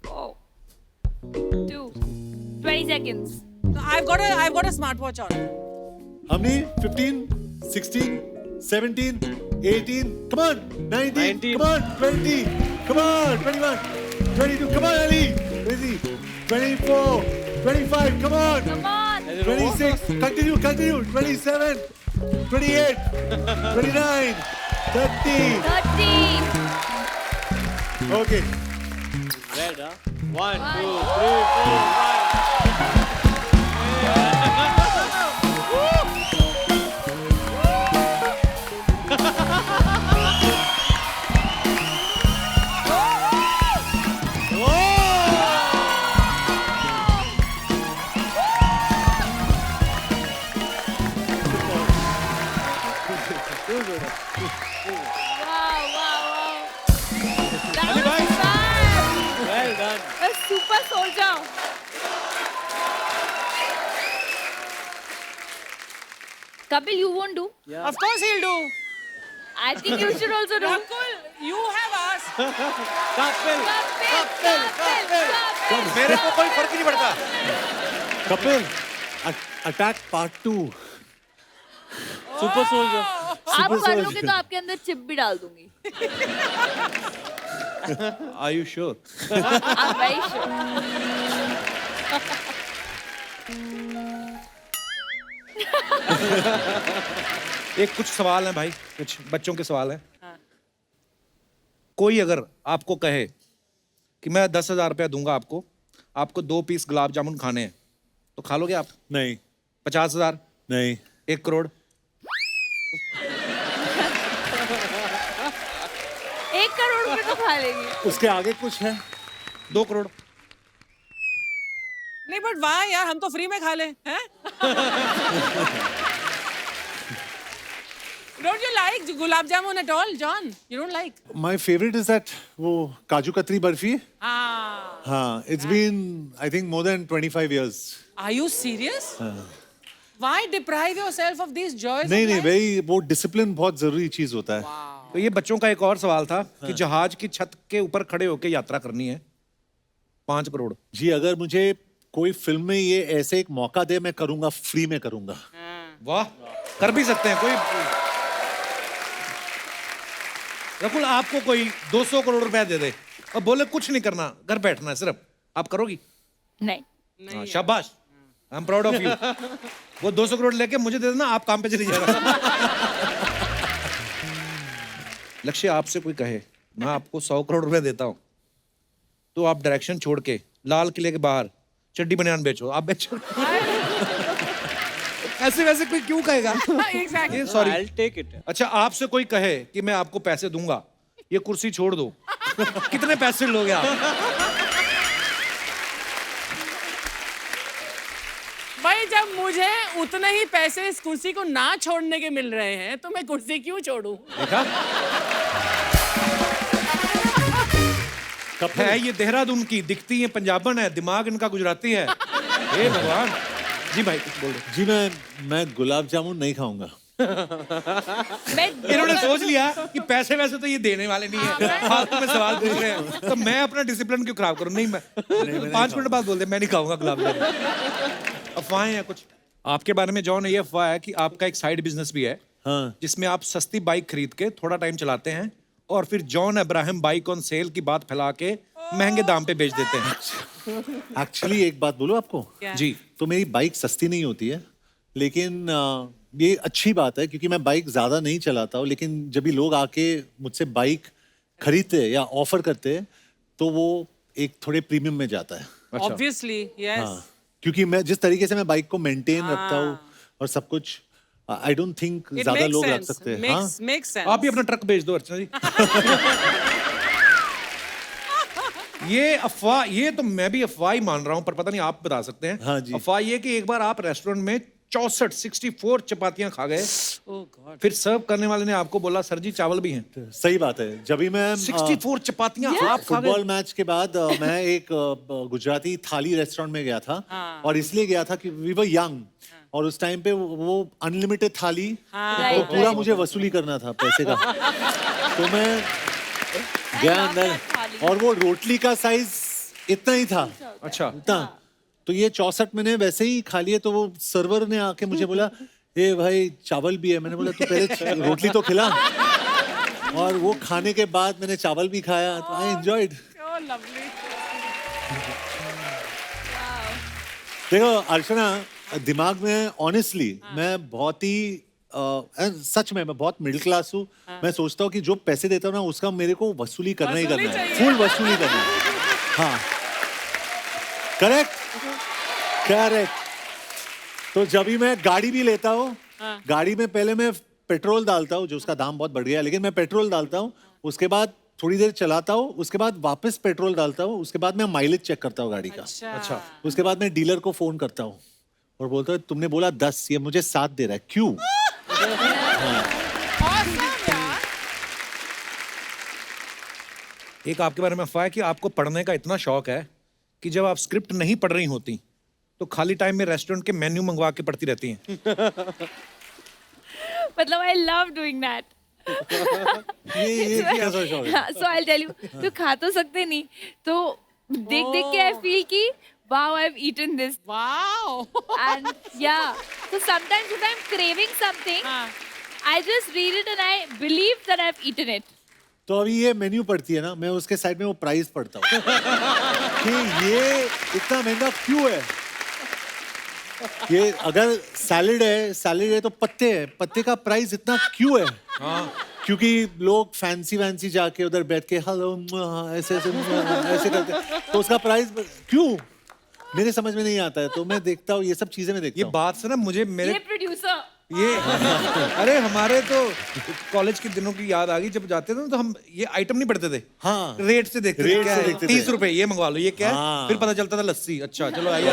4, 2, 20 seconds. I've got a smartwatch on. How many? 15, 16, 17, 18, come on, 19, come on, 20, come on, 21, 22, come on, Ali, 20, 24, 25, come on, Come on. 26, continue, 27, 28, 29, 30. 30. Okay. Red, huh? 1, 2, 3, 4, 5. Wow. That was fun. Well done. A super soldier. Kapil, you won't do. Of course he'll do. I think you should also do. Rakul, you have asked. Kapil. Kapil. मेरे को कोई फर्क नहीं पड़ता। Kapil, attack part 2. Super soldier. आप कर लोगे तो आपके अंदर चिप भी डाल दूंगी। Are you sure? I'm very sure. एक कुछ सवाल है भाई, कुछ बच्चों के सवाल हैं। कोई अगर आपको कहे कि मैं 10,000 रुपया दूंगा आपको, आपको 2 पीस गुलाब जामुन खाने हैं, तो खा लोगे आप? नहीं, 50,000? नहीं, 1 करोड़? 1 करोड़ रुपए तो खा लेंगे। उसके आगे कुछ है? 2 करोड़? नहीं बट वाह यार, हम तो फ्री में खा ले हैं? Don't you like gulab jamun at all, John? You don't like? My favorite is that वो काजू कतरी बर्फी। Ah. हाँ, it's been I think more than 25 years. Are you serious? Why deprive yourself of these joys? नहीं of नहीं, life? very वो डिसिप्लिन बहुत जरूरी चीज होता है। Wow. तो ये बच्चों का एक और सवाल था कि जहाज की छत के ऊपर खड़े होकर यात्रा करनी है, 5 करोड़। जी अगर मुझे कोई फिल्म में ये ऐसे एक मौका दे मैं करूंगा, फ्री में करूंगा। वाह, कर भी सकते हैं कोई। रकुल, आपको कोई 200 करोड़ रुपया दे दे और बोले कुछ नहीं करना, घर बैठना है सिर्फ, आप करोगी? नहीं। हाँ, शाबाश, I am proud of you. वो 200 करोड़ लेके मुझे दे देना, आप काम पे चली जाएगा। लक्ष्य, आपसे कोई कहे मैं आपको 100 करोड़ रुपए देता हूं, तो आप डायरेक्शन छोड़ के लाल किले के बाहर चड्डी बनियान बेचो, आप बेचो। ऐसे वैसे कोई क्यों कहेगा? Exactly. Sorry, I'll take it. अच्छा, आपसे कोई कहे कि मैं आपको पैसे दूंगा, ये कुर्सी छोड़ दो, कितने पैसे लोगे आप? भाई, जब मुझे उतने ही पैसे इस कुर्सी को ना छोड़ने के मिल रहे हैं तो मैं कुर्सी क्यों छोड़ूं? देखा, है ये देहरादून की, दिखती है पंजाबन है, दिमाग इनका गुजराती है। हे भगवान। जी भाई, कुछ बोल रहे। जी मैं गुलाब जामुन नहीं खाऊंगा। इन्होंने सोच लिया कि पैसे वैसे तो ये देने वाले नहीं है, फालतू में सवाल पूछ रहे हैं, तो मैं अपना डिसिप्लिन क्यों खराब करूं? नहीं, मैं 5 मिनट बाद बोल दे मैं नहीं खाऊंगा गुलाब जामुन। अफवाहें हैं कुछ आपके बारे में जॉन, ये अफवाह है कि आपका एक साइड बिजनेस भी है, हाँ। जिसमें आप सस्ती बाइक खरीद के थोड़ा टाइम चलाते हैं और फिर John Abraham bike on sale की बात फैला के महंगे दाम पे बेच देते हैं। एक्चुअली एक बात बोलूं आपको? जी, तो मेरी बाइक सस्ती नहीं होती है, लेकिन ये अच्छी बात है क्योंकि मैं बाइक ज्यादा नहीं चलाता हूँ, लेकिन जब भी लोग आके मुझसे बाइक खरीदते या ऑफर करते हैं तो वो एक थोड़े प्रीमियम में जाता है। Obviously, yes. हाँ, क्योंकि मैं जिस तरीके से मैं बाइक को मेंटेन रखता हूँ और सब कुछ, आई डोंट थिंक It ज्यादा makes लोग रख sense. सकते हैं। हाँ? Makes sense. आप भी अपना ट्रक बेच दो अर्चना जी। ये अफवाह, ये तो मैं भी अफवाह ही मान रहा हूं, पर पता नहीं आप बता सकते हैं। हाँ जी। अफवाह ये कि एक बार आप रेस्टोरेंट में 64 चपातियां खा गए, Oh God. फिर सर्व करने वाले ने आपको बोला सर जी चावल भी हैं। सही बात है। जब भी मैं 64 चपातियां आप खा गए। फुटबॉल मैच के बाद मैं एक गुजराती थाली रेस्टोरेंट में गया था, और इसलिए गया था कि वी वर यंग, और उस टाइम पे वो अनलिमिटेड थाली, वो पूरा मुझे वसूली करना था पैसे का। तो मैं गया अंदर और वो रोटली का साइज इतना ही था, अच्छा, इतना। तो ये 64 मैंने वैसे ही खा लिए, तो वो सर्वर ने आके मुझे बोला, ए भाई चावल भी है। मैंने बोला तू पहले रोटली तो खिला, और वो खाने के बाद मैंने चावल भी खाया, तो आई एंजॉयड। Oh, lovely. देखो अर्चना, दिमाग में ऑनेस्टली मैं बहुत ही सच में मैं बहुत मिडिल क्लास हूँ। मैं सोचता हूँ कि जो पैसे देता हूँ ना उसका मेरे को वसूली करना ही वसूली करना है, चाहिए। फुल वसूली करना है। हाँ, करेक्ट करेक्ट। तो जब भी मैं गाड़ी भी लेता हूँ, गाड़ी में पहले मैं पेट्रोल डालता हूँ, जो उसका दाम बहुत बढ़ गया, लेकिन मैं पेट्रोल डालता हूँ, उसके बाद थोड़ी देर चलाता हूँ, उसके बाद वापस पेट्रोल डालता हूँ, उसके बाद मैं माइलेज चेक करता हूँ गाड़ी का। अच्छा। उसके बाद मैं डीलर को फोन करता हूँ और बोलता हूँ तुमने बोला 10, ये मुझे 7 दे रहा है, क्यों? एक आपके बारे में अफवाह है कि आपको पढ़ने का इतना शौक है कि जब आप स्क्रिप्ट नहीं पढ़ रही होती तो खाली टाइम में रेस्टोरेंट के मेन्यू मंगवा के पढ़ती रहती हैं। मतलब आई लव डूइंग दैट। ये कैसा शौक है? सो आई टेल यू, तो खा तो सकते नहीं, तो देख देख के आई फील कि wow, I've eaten this. Wow. And yeah, so sometimes if I'm craving something, I just read it and I believe that I've eaten it. तो अभी ये मेन्यू पढ़ती है ना, मैं उसके साइड में वो प्राइस पढ़ता हूँ कि ये इतना महंगा क्यों है। ये अगर सैलेड है तो पत्ते है, पत्ते का प्राइस इतना क्यों है? क्योंकि लोग फैंसी जाके उधर बैठ के हेलो ऐसे करते हैं, तो उसका प्राइस क्यों मेरे समझ में नहीं आता है। तो मैं देखता हूँ, ये सब चीजें मैं देखता ये हूँ। बात से ना मुझे मेरे ये प्रोड्यूसर ये अरे हमारे तो कॉलेज के दिनों की याद आ गई, जब जाते थे ना तो हम ये आइटम नहीं पढ़ते थे, हाँ, रेट से देखते थे, रेट क्या से है? देखते थे। 30 रुपए ये मंगवा लो, ये क्या है? हाँ। फिर पता चलता था लस्सी। अच्छा चलो आइए।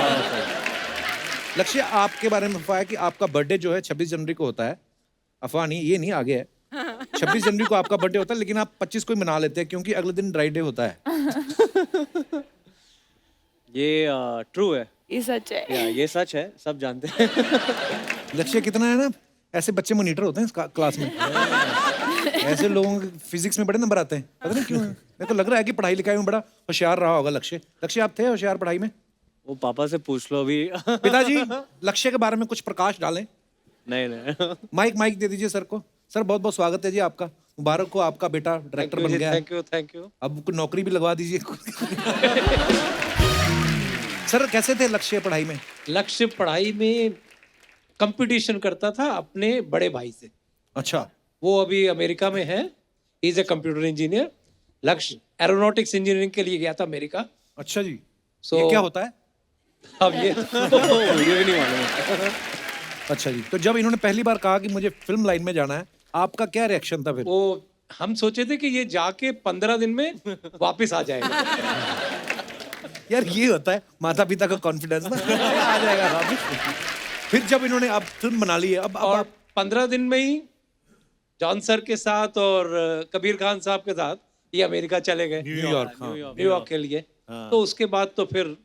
लक्ष्य, आपके बारे में अफवाह है कि आपका बर्थडे जो है 26 जनवरी को होता है। अफवाह नहीं, ये नहीं, आगे है। 26 जनवरी को आपका बर्थडे होता है, लेकिन आप 25 को ही मना लेते हैं क्योंकि अगले दिन ड्राई डे होता है। ये ट्रू है, ये सच है। ये सच है, सब जानते हैं। लक्ष्य, कितना है ना, ऐसे बच्चे मॉनिटर होते हैं इस क्लास में। ऐसे लोगों के फिजिक्स में बड़े नंबर आते हैं, पता नहीं क्यों है। मेरे को लग रहा है कि पढ़ाई लिखाई में बड़ा होशियार रहा होगा लक्ष्य। लक्ष्य आप थे होशियार पढ़ाई में? वो पापा से पूछ लो अभी। पिताजी लक्ष्य के बारे में कुछ प्रकाश डालें। नहीं। माइक दे दीजिए सर को। सर बहुत बहुत स्वागत है जी आपका, मुबारक हो, आपका बेटा डायरेक्टर बन गया है। Thank you. अब कोई नौकरी भी लगवा दीजिए। सर कैसे थे लक्ष्य पढ़ाई में? लक्ष्य पढ़ाई में कंपटीशन करता था अपने बड़े भाई से। अच्छा, वो अभी अमेरिका में है, इज ए कंप्यूटर इंजीनियर। लक्ष्य एरोनॉटिक्स इंजीनियरिंग के लिए गया था अमेरिका। अच्छा जी। So- ये क्या होता है? अब ये मुझे भी नहीं मालूम। अच्छा जी, तो जब इन्होंने पहली बार कहा कि मुझे फिल्म लाइन में जाना है, आपका क्या रिएक्शन था फिर? वो हम सोचे थे कि ये जाके 15 दिन में वापस आ जाएगा। यार ये होता है माता पिता का कॉन्फिडेंस ना, आ जाएगा वापस। फिर जब इन्होंने अब फिल्म बना ली है, अब और आप 15 दिन में ही जॉन सर के साथ और कबीर खान साहब के साथ ये अमेरिका चले गए, न्यूयॉर्क। हाँ। न्यूयॉर्क के लिए। तो उसके बाद तो फिर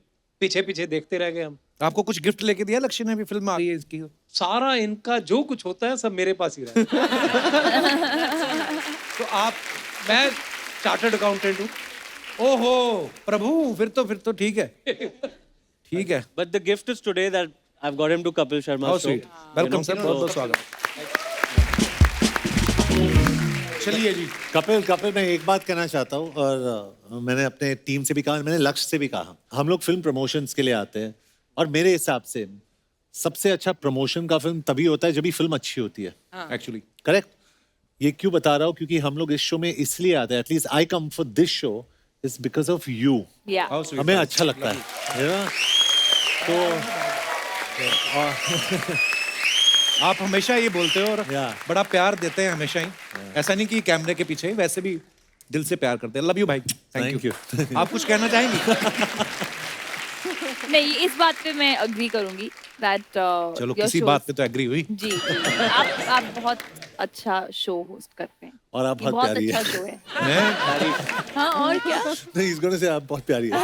पीछे पीछे देखते रह गए हम। आपको कुछ गिफ्ट लेके दिया लक्ष्य ने? भी फिल्म आ रही है इसकी। सारा इनका जो कुछ होता है सब मेरे पास ही रहता है। तो मैं चार्टर्ड अकाउंटेंट हूँ। ओहो प्रभु, फिर तो ठीक है। ठीक है। But the gift is today that I've got him to Kapil Sharma How show. sweet. Welcome sir, बहुत बहुत स्वागत। चलिए जी। कपिल मैं एक बात कहना चाहता हूँ, और मैंने अपने टीम से भी कहा, मैंने लक्ष्य से भी कहा, हम लोग फिल्म प्रमोशंस के लिए आते हैं, और मेरे हिसाब से सबसे अच्छा प्रमोशन का फिल्म तभी होता है जब भी फिल्म अच्छी होती है। Actually correct. ये क्यों बता रहा हूँ, क्योंकि हम लोग इस शो में इसलिए आते हैं, at least I come for this show is because of you. या हमें अच्छा लगता है ना? तो आप हमेशा ये बोलते हो और Yeah. बड़ा प्यार देते हैं हमेशा ही। ऐसा नहीं कि कैमरे के पीछे, वैसे भी दिल से प्यार करते हैं। लव यू भाई। Thank you. आप कुछ कहना चाहेंगी? नहीं, इस बात पे मैं अग्री करूंगी दैट चलो किसी बात पे तो एग्री हुई। जी आप बहुत अच्छा शो होस्ट करते हैं। और आप ये बहुत प्यारी अच्छा है। शो है। मैं हाँ, और क्या? नहीं, इस से आप बहुत प्यारी है।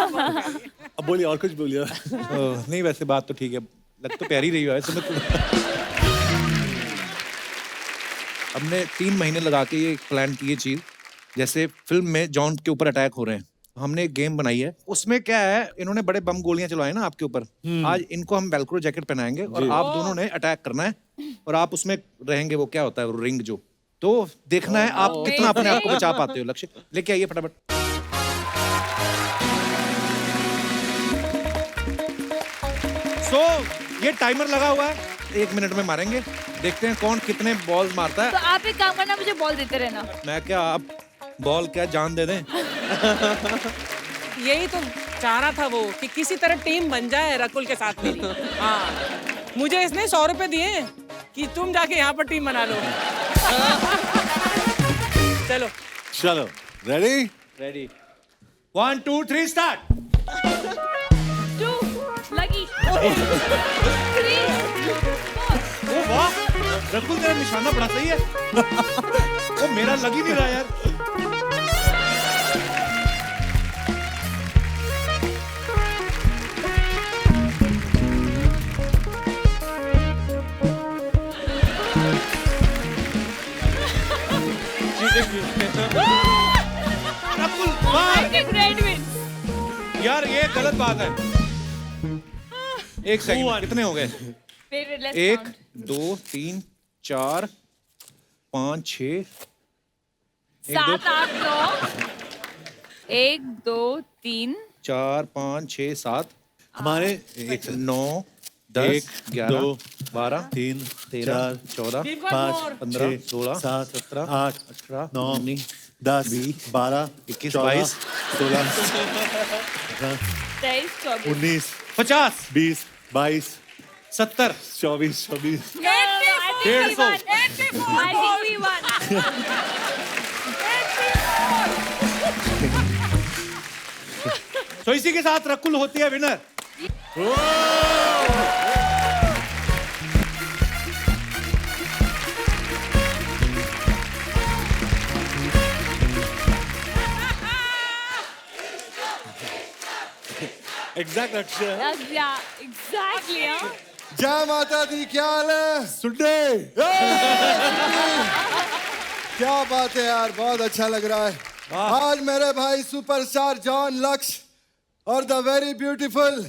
अब बोलिए, और कुछ बोलिए। नहीं वैसे बात तो ठीक है, लग तो प्यारी रही है वैसे। मैं हमने 3 महीने लगा के ये प्लान की ये चीज, जैसे फिल्म में जॉन के ऊपर अटैक हो रहे हैं, हमने एक गेम बनाई है। उसमें क्या है, इन्होंने बड़े बम गोलियां चलवाए ना आपके ऊपर। आज इनको हम वेलक्रो जैकेट पहनाएंगे और आप दोनों ने अटैक करना है, और आप उसमें रहेंगे, वो क्या होता है रिंग जो, तो देखना है आप कितना अपने आप को बचा पाते हो। लक्ष्य लेके आइए फटाफट। सो ये टाइमर लगा हुआ है, 1 मिनट में मारेंगे, देखते हैं कौन कितने बॉल मारता है। तो आप एक काम करना, मुझे बॉल देते रहना। मैं क्या, आप बॉल क्या जान दे दें? यही तो चाह रहा था वो कि किसी तरह टीम बन जाए रकुल के साथ मेरी। हाँ, मुझे इसने 100 रुपए दिए कि तुम जाके यहाँ पर टीम बना लो। चलो चलो, रेडी? Ready. 1 2 3 स्टार्ट। 2 लगी 3 4 ओ वाह, रकुल तेरा निशाना बड़ा सही है। वो मेरा लग ही नहीं रहा यार। रकुल वाह ग्रेट विन। यार, ये गलत बात है। एक सेकंड, कितने हो गए? फिर let's 1 count. 2 3 4 5 6 7 8 9 1 2 3 4 5 6 7 हमारे 9 10 11 12 3 13 14 We've got 5 more. 15 16 7 17 8 18 9 19 10 12 21 14 22 16 23 24 19 50 20 22 70 24 26 150 I think we won. तो इसी के साथ रकुल होती है विनर। एग्जैक्ट अक्षर। Yeah, exactly. Huh? जय माता दी, क्या हाल है? सुनने क्या बात है यार, बहुत अच्छा लग रहा है। आज मेरे भाई सुपरस्टार जॉन लक्ष्य और द वेरी ब्यूटीफुल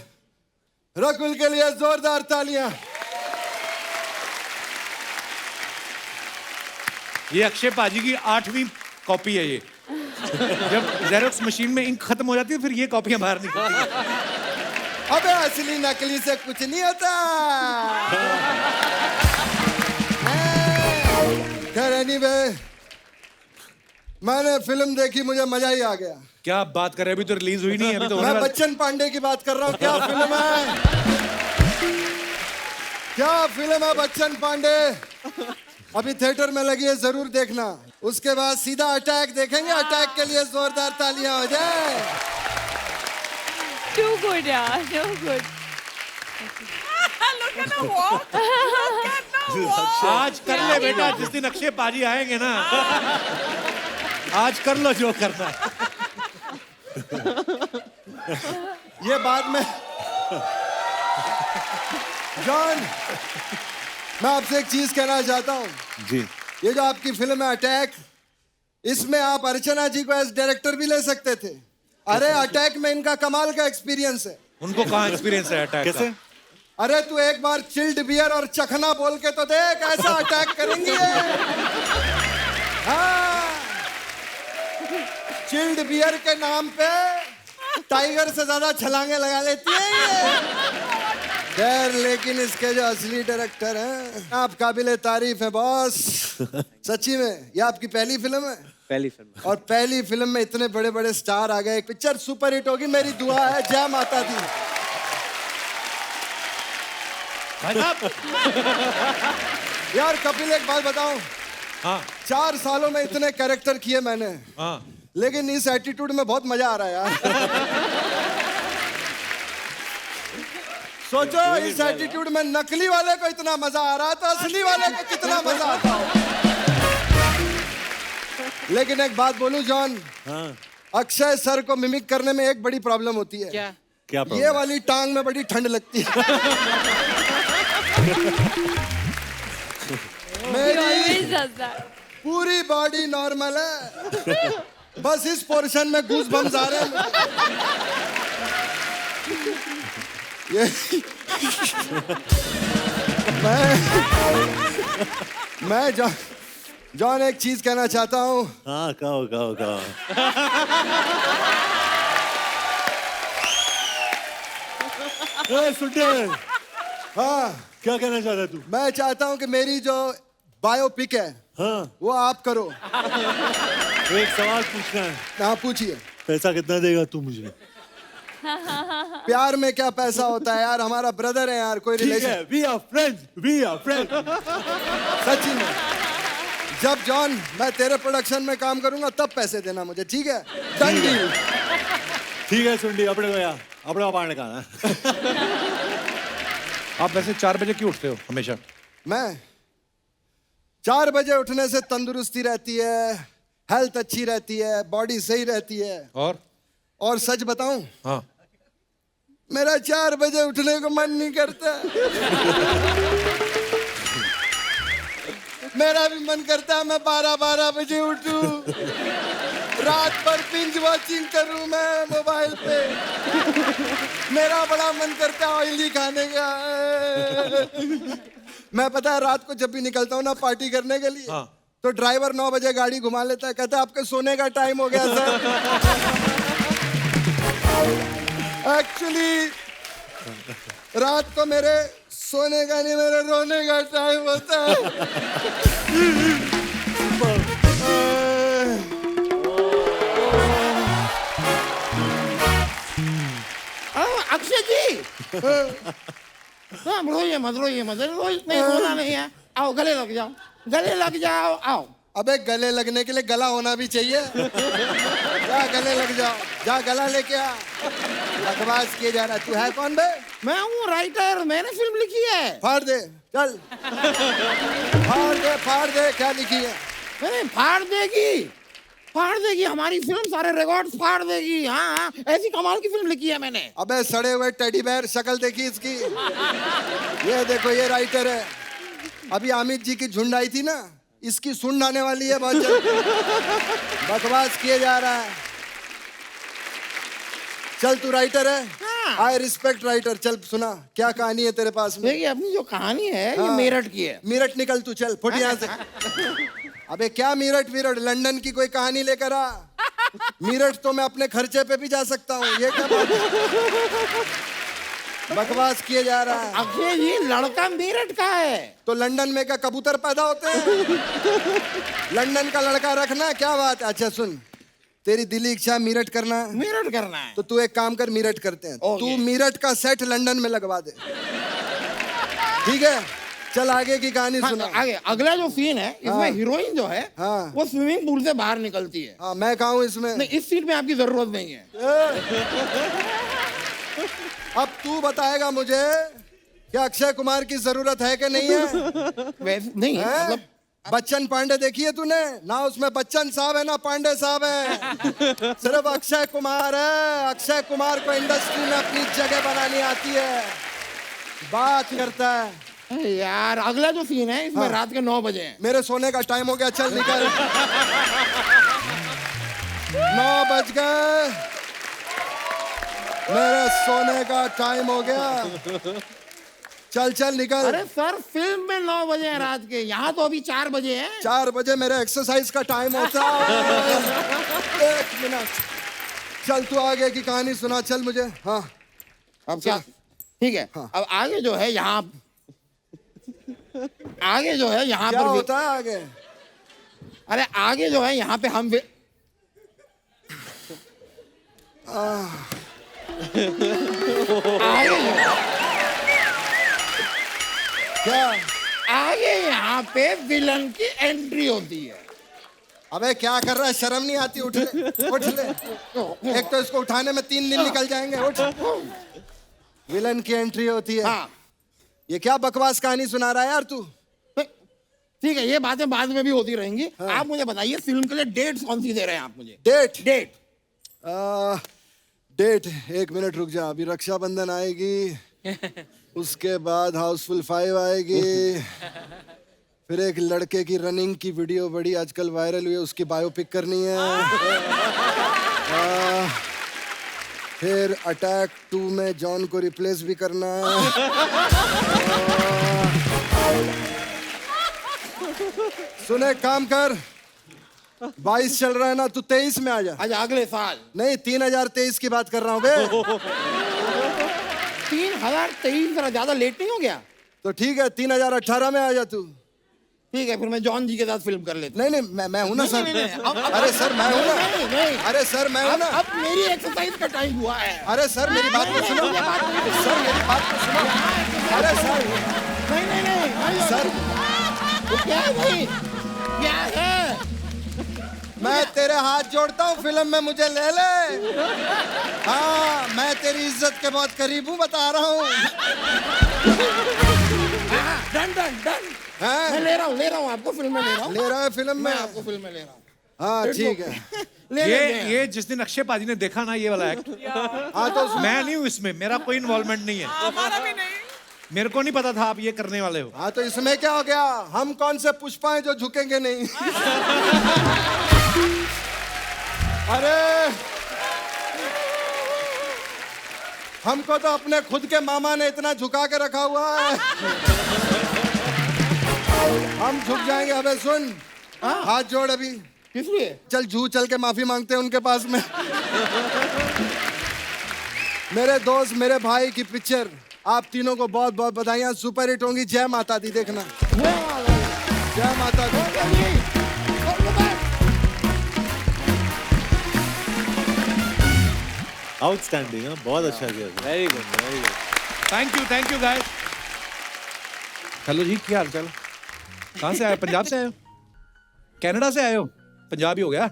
रकुल के लिए जोरदार तालियां। ये अक्षय पाजी की 8वीं कॉपी है ये। जब जेरोक्स मशीन में इंक खत्म हो जाती है फिर ये कॉपियां बाहर निकलती हैं। अबे असली नकली से कुछ नहीं होता। खैर एनीवे, मैंने फिल्म देखी, मुझे मजा ही आ गया। क्या बात कर रहे हैं, अभी तो रिलीज हुई नहीं है, अभी तो होने मैं वाला- बच्चन पांडे की बात कर रहा हूँ। क्या फिल्म है, क्या फिल्म है बच्चन पांडे। अभी थिएटर में लगी है, जरूर देखना। उसके बाद सीधा अटैक देखेंगे। अटैक के लिए जोरदार तालियां हो जाए। Too good, यार, too good. Look at the walk. Look at the walk. आज कर ले बेटा, जिस दिन अक्षय पाजी आएंगे ना, आज कर लो जो करना है। ये बाद में जॉन, मैं आपसे एक चीज कहना चाहता हूँ। जी। ये जो आपकी फिल्म है अटैक, इसमें आप अर्चना जी को एज डायरेक्टर भी ले सकते थे। अरे अटैक में इनका कमाल का एक्सपीरियंस है। उनको कहाँ एक्सपीरियंस है अटैक कैसे? का? अरे तू एक बार चिल्ड बियर और चखना बोल के तो देख, ऐसा अटैक करेंगी ये। हाँ, चिल्ड बियर के नाम पे टाइगर से ज्यादा छलांगे लगा लेती है ये। खैर, लेकिन इसके जो असली डायरेक्टर हैं, आप काबिले तारीफ हैं बॉस। सच्ची में ये आपकी पहली फिल्म है? पहली फिल्म। और पहली फिल्म में इतने बड़े बड़े स्टार आ गए, पिक्चर सुपर हिट होगी, मेरी दुआ है। जय माता दी। भाई साहब, यार कपिल, एक बात बताऊं, हाँ 4 सालों में इतने कैरेक्टर किए मैंने, हाँ, लेकिन इस एटीट्यूड में बहुत मजा आ रहा है यार। सोचो, इस एटीट्यूड में नकली वाले को इतना मजा आ रहा है तो असली वाले को कितना मजा आता है। लेकिन एक बात बोलूं जॉन, हाँ। अक्षय सर को मिमिक करने में एक बड़ी प्रॉब्लम होती है। क्या? क्या ये प्रॉब्लम? वाली टांग में बड़ी ठंड लगती है। He मेरी always does that. पूरी बॉडी नॉर्मल है, बस इस पोर्शन में गूज बम्स आ रहे हैं। ये मैं जॉन एक चीज कहना चाहता हूँ। हाँ, कहो। सुनते हैं। हाँ, क्या कहना चाह रहा है तू? मैं चाहता हूँ कि मेरी जो बायोपिक है, हाँ, वो आप करो। एक सवाल पूछना है। हाँ, पूछिए। पैसा कितना देगा तू मुझे? प्यार में क्या पैसा होता है यार, हमारा ब्रदर है यार, कोई ठीक रिलेशन। है, we are friends. सच्ची में जब जॉन मैं तेरे प्रोडक्शन में काम करूंगा तब पैसे देना मुझे, ठीक है? Done deal. ठीक है सुंडी, अपने को यार, अपने को पाने का ना। आप वैसे 4 बजे क्यों उठते हो हमेशा? मैं 4 बजे उठने से तंदुरुस्ती रहती है, हेल्थ अच्छी रहती है, बॉडी सही रहती है। और सच बताऊं, हाँ, मेरा 4 बजे उठने को मन नहीं करता। मेरा भी मन करता है मैं 12 बजे उठूं, रात भर बिंज वॉचिंग करूं मैं मोबाइल पे। मेरा बड़ा मन करता है ऑयली खाने का। मैं पता है रात को जब भी निकलता हूँ ना पार्टी करने के लिए, हाँ। तो ड्राइवर 9 बजे गाड़ी घुमा लेता है, कहता है आपके सोने का टाइम हो गया सर। एक्चुअली रात को मेरे सोने का नहीं, मेरे रोने का टाइम होता है। अक्षय जी, रोइए मत, नहीं रोना नहीं है। आओ गले लग जाओ, आओ। अबे गले लगने के लिए गला होना भी चाहिए। जा गले लग जाओ, जा गला लेके आ। बकवास किए जा रहा, तू है कौन बे? मैं हूँ राइटर, मैंने फिल्म लिखी है। फाड़ दे, चल। फाड़ दे, क्या लिखी है? मैंने फाड़ देगी हमारी फिल्म, सारे रिकॉर्ड फाड़ देगी। हाँ, ऐसी कमाल की फिल्म लिखी है मैंने। अबे सड़े हुए टेडी बेयर, शक्ल देखी इसकी। ये देखो, ये राइटर है। अभी अमित जी की झुंड आई थी ना, इसकी सुन आने वाली है बहुत जल्द। बकवास किए जा रहा है। चल तू राइटर है, आई रिस्पेक्ट राइटर। चल सुना, क्या कहानी है तेरे पास में? देखिए अपनी जो कहानी है ये मेरठ की है। मीरठ निकल तू, चल फुट यहाँ से। अबे क्या मीरठ वीरठ, लंदन की कोई कहानी लेकर आ। मीरठ तो मैं अपने खर्चे पे भी जा सकता हूँ, ये क्या बात है? बकवास किए जा रहा है। अक्षय जी लड़का मेरठ का है। तो लंदन में क्या कबूतर पैदा होते हैं? लंदन का लड़का रखना, क्या बात है? अच्छा सुन, तेरी दिली इच्छा मीरठ करना है? मेरठ करना है तो तू एक काम कर, मीरठ करते हैं। ओके। तू मीरठ का सेट लंदन में लगवा दे, ठीक है? चल आगे की कहानी हाँ, सुना। आगे अगला जो सीन है इसमें हाँ। हीरोइन जो है हाँ। वो स्विमिंग पूल से बाहर निकलती है। हाँ, मैं कहा हूँ इसमें। नहीं, इस सीन में आपकी जरूरत नहीं है। अब तू बताएगा मुझे कि अक्षय कुमार की जरूरत है कि नहीं है? वैसे नहीं हैं? मतलब बच्चन पांडे देखी है तूने ना? उसमें बच्चन साहब है ना पांडे साहब है। सिर्फ अक्षय कुमार है। अक्षय कुमार को इंडस्ट्री में अपनी जगह बनानी आती है, बात करता है। यार अगला जो सीन है इसमें रात के 9 बजे है। मेरे सोने का टाइम हो गया, चल निकल। 9 बज गए, मेरे सोने का टाइम हो गया। चल चल निकल। अरे सर फिल्म में 9 बजे है रात के, यहाँ तो अभी 4 बजे है। 4 बजे मेरे एक्सरसाइज का टाइम होता है। 1 मिनट। चल तू आगे की कहानी सुना, चल मुझे। हाँ अब क्या? ठीक है हाँ। अब आगे जो है यहाँ क्या पर होता है आगे? अरे आगे जो है यहाँ पे हम आगे जो है, क्या? आगे यहाँ पे विलन की एंट्री होती है। अबे क्या कर रहा है? शर्म नहीं आती? उठ ले, उठ ले। एक तो इसको उठाने में 3 दिन निकल जाएंगे। उठ। विलन की एंट्री होती है। हाँ ये क्या बकवास कहानी सुना रहा है यार तू? ठीक है, ये बातें बाद में भी होती रहेंगी। आप मुझे बताइए फिल्म के लिए डेट कौन सी दे रहे हैं आप मुझे? डेट? डेट डेट 1 मिनट रुक जा। अभी रक्षाबंधन आएगी, उसके बाद हाउसफुल 5 आएगी, फिर एक लड़के की रनिंग की वीडियो बड़ी आजकल वायरल हुई है, उसकी बायोपिक करनी है। फिर अटैक 2 में जॉन को रिप्लेस भी करना है। सुने, काम कर, 22 चल रहा है ना, तू 23 में आ जा। आज अगले साल नहीं, 3023 की बात कर रहा हूँ बे। 3023 जरा ज्यादा लेट नहीं हो गया? तो ठीक है, 3018 में आ जा तू। ठीक है, फिर मैं जॉन जी के साथ फिल्म कर लेता नहीं नहीं, मैं हूं ना सर। अब अरे सर मैं हूं ना। नहीं, अरे सर मैं हूं ना। अब मेरी एक्सरसाइज का टाइम हुआ है। अरे सर मेरी बात तो सुनो। सर मेरी बात तो सुनो। अरे सर नहीं सर, क्या है भाई? क्या है? मैं तेरे हाथ जोड़ता हूँ, फिल्म में मुझे ले ले। हाँ, मैं तेरी इज्जत के बहुत करीब हूँ, बता रहा हूँ। Done done done. हैं? मैं ले रहा हूँ आपको फिल्म में ले रहा हूँ। ले रहा है फिल्म में? मैं आपको फिल्म में ले रहा हूँ। हाँ ठीक है। ले लेते हैं। ये जिस दिन अक्षय पाजी ने देखा ना ये वाला एक्ट, हाँ तो मैं नहीं हूँ इसमें, मेरा कोई इन्वॉल्वमेंट नहीं है। हमारा भी नहीं। मेरे को नहीं पता था आप ये करने वाले हो। हाँ तो इसमें क्या हो गया? हम कौन से पुष्पा हैं जो झुकेंगे नहीं? अरे हमको तो अपने खुद के मामा ने इतना झुका के रखा हुआ है, हम झुक जाएंगे। अबे सुन, हाथ जोड़ अभी। किस लिए? चल जू चल के माफी मांगते हैं उनके पास में। मेरे दोस्त, मेरे भाई की पिक्चर आप तीनों को बहुत बहुत बधाइयाँ, सुपर हिट होंगी। जय माता दी। देखना, जय माता दी। आउटस्टैंडिंग, बहुत अच्छा किया। Very good, very good. Thank you guys. Hello जी, क्या हाल चाल? कहाँ से आए? पंजाब से आए हो? कनाडा से आए हो? पंजाबी हो गया।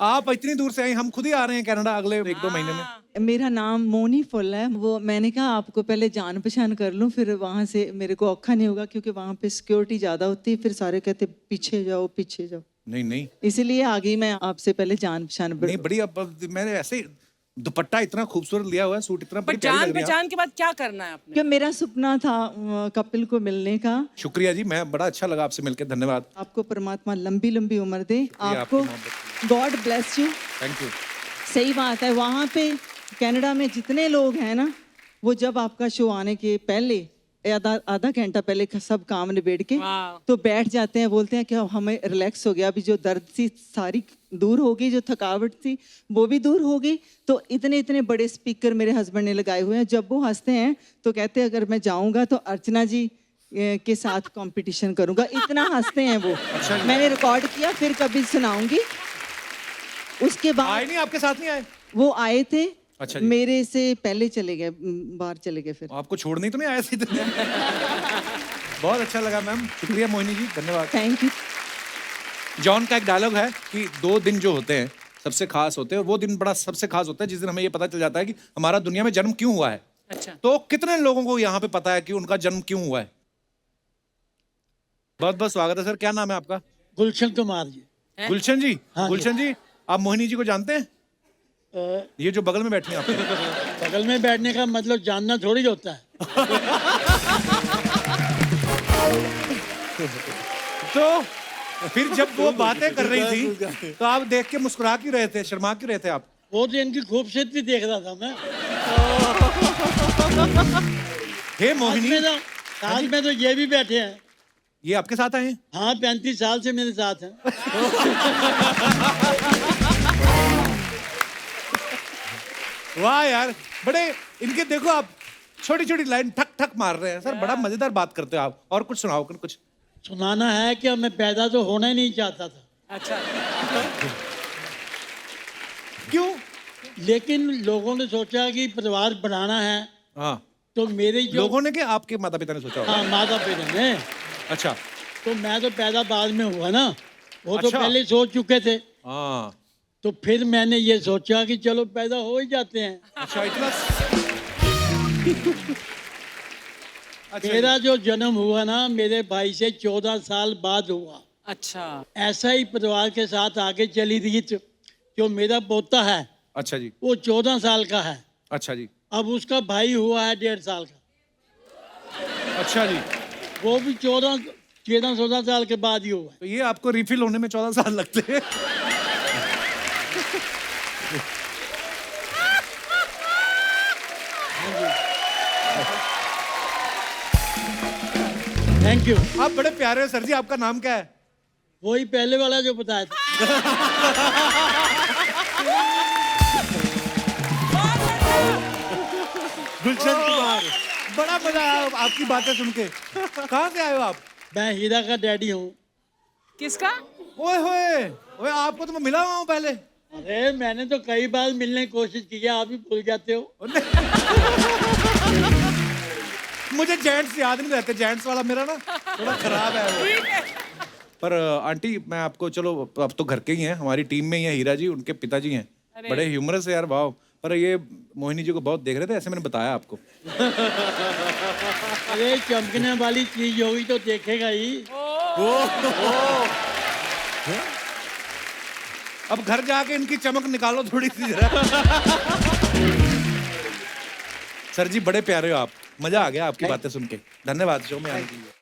आप इतनी दूर से आए, हम खुद ही आ रहे हैं कनाडा अगले 1-2 महीने में। मेरा नाम मोनी फुल है। वो मैंने कहा आपको पहले जान पहचान कर लूं, फिर वहाँ से मेरे को औखा नहीं होगा, क्योंकि वहाँ पे सिक्योरिटी ज़्यादा होती है, फिर सारे कहते पीछे जाओ पीछे जाओ। नहीं नहीं इसीलिए आ गई मैं आपसे पहले जान पहचान। नहीं, बड़ी अब मैंने ऐसे दुपट्टा इतना खूबसूरत लिया हुआ है, सूट इतना पर बड़ी प्यारी जान लग रही है आप। पहचान के बाद क्या करना है आपने? कि मेरा सपना था कपिल को मिलने का। शुक्रिया जी, मैं बड़ा अच्छा लगा आपसे मिलकर, धन्यवाद। आपको परमात्मा लंबी लंबी उम्र दे, आपको आपकी God bless you. Thank you. सही बात है, वहाँ पे कनाडा में जितने लोग हैं ना, वो जब आपका शो आने के पहले आधा घंटा पहले सब काम निबेड़ के तो बैठ जाते हैं, बोलते हैं कि अब हमें रिलैक्स हो गया, अभी जो दर्द थी सारी दूर हो गई, जो थकावट थी वो भी दूर हो गई। तो इतने इतने बड़े स्पीकर मेरे हस्बैंड ने लगाए हुए हैं, जब वो हंसते हैं तो कहते हैं अगर मैं जाऊंगा तो अर्चना जी के साथ कंपटीशन करूंगा, इतना हंसते हैं वो। मैंने रिकॉर्ड किया, फिर कभी सुनाऊंगी। उसके बाद आए नहीं, आपके साथ नहीं आए? वो आए थे, अच्छा जी। मेरे से पहले चले गए, बाहर चले गए। फिर आपको छोड़ने ही तो नहीं आया सीधे। बहुत अच्छा लगा मैम, शुक्रिया मोहिनी जी, धन्यवाद। Thank you. जॉन का एक डायलॉग है कि 2 दिन जो होते हैं सबसे खास होते हैं, और वो दिन बड़ा सबसे खास होता है जिस दिन हमें ये पता चल जाता है कि हमारा दुनिया में जन्म क्यों हुआ है। अच्छा। तो कितने लोगों को यहाँ पे पता है कि उनका जन्म क्यों हुआ है? बहुत बहुत स्वागत है सर, क्या नाम है आपका? गुलशन कुमार जी। गुलशन जी। हाँ जी। गुलशन जी, आप मोहिनी जी को जानते हैं? ये जो बगल में बैठी हैं आपके। बगल में बैठने का मतलब जानना थोड़ी होता है। तो फिर जब वो बातें कर रही थी तो आप देख के मुस्कुरा क्यों रहे थे, शर्मा क्यों रहे थे आप? वो तो इनकी खूबसूरती देख रहा था मैं। हे मोहिनी, साथ में तो ये भी बैठे हैं। ये आपके साथ आए हैं? हाँ, 35 साल से मेरे साथ हैं। वाह यार, बड़े इनके देखो आप छोटी छोटी लाइन ठक ठक मार रहे हैं सर, बड़ा मजेदार बात करते हो आप। और कुछ सुनाओ, कुछ सुनाना है कि मैं पैदा तो होना ही नहीं चाहता था। अच्छा। क्यों? लेकिन लोगों ने सोचा कि परिवार बढ़ाना है, हाँ, तो मेरे जो लोगों ने, कि आपके माता पिता ने सोचा होगा? हाँ, माता पिता ने। अच्छा। तो मैं तो पैदा बाद में हुआ ना, वो तो अच्छा। पहले सोच चुके थे। हाँ। तो फिर मैंने ये सोचा कि चलो पैदा हो ही जाते हैं। अच्छा, इतना अच्छा। मेरा जो जन्म हुआ ना, मेरे भाई से 14 साल बाद हुआ। अच्छा। ऐसा ही परिवार के साथ आगे चली रीत। जो मेरा पोता है, अच्छा जी। वो 14 साल का है। अच्छा जी। अब उसका भाई हुआ है 1.5 साल का। अच्छा जी। वो भी 14-16 साल के बाद ही हुआ है। तो ये आपको रिफिल होने में 14 साल लगते हैं। Thank you. आप बड़े प्यारे हो सर जी, आपका नाम क्या है? वही पहले वाला जो बताया था। गुलशन कुमार, बड़ा मजा आया आपकी बातें सुन के। कहाँ से आए हो आप? मैं हीरा का डैडी हूँ। किसका? ओए होए, ओए आपको तो मैं मिला हुआ हूँ पहले। अरे मैंने तो कई बार मिलने की कोशिश की है, आप ही भूल जाते हो। मुझे जेंट्स याद नहीं रहते, जेंट्स वाला मेरा ना थोड़ा खराब है वो। पर आंटी, मैं आपको, चलो अब तो घर के ही हैं, हमारी टीम में ही है हीरा जी, उनके पिताजी हैं, बड़े ह्यूमरस है यार, वाह। पर ये मोहिनी जी को बहुत देख रहे थे, ऐसे मैंने बताया आपको। अरे चमकने वाली चीज होगी तो देखेगा ही। अब घर जाके इनकी चमक निकालो थोड़ी सी जरा। सर जी, बड़े प्यारे हो आप, मजा आ गया आपकी बातें सुन के, धन्यवाद शो में आने के लिए।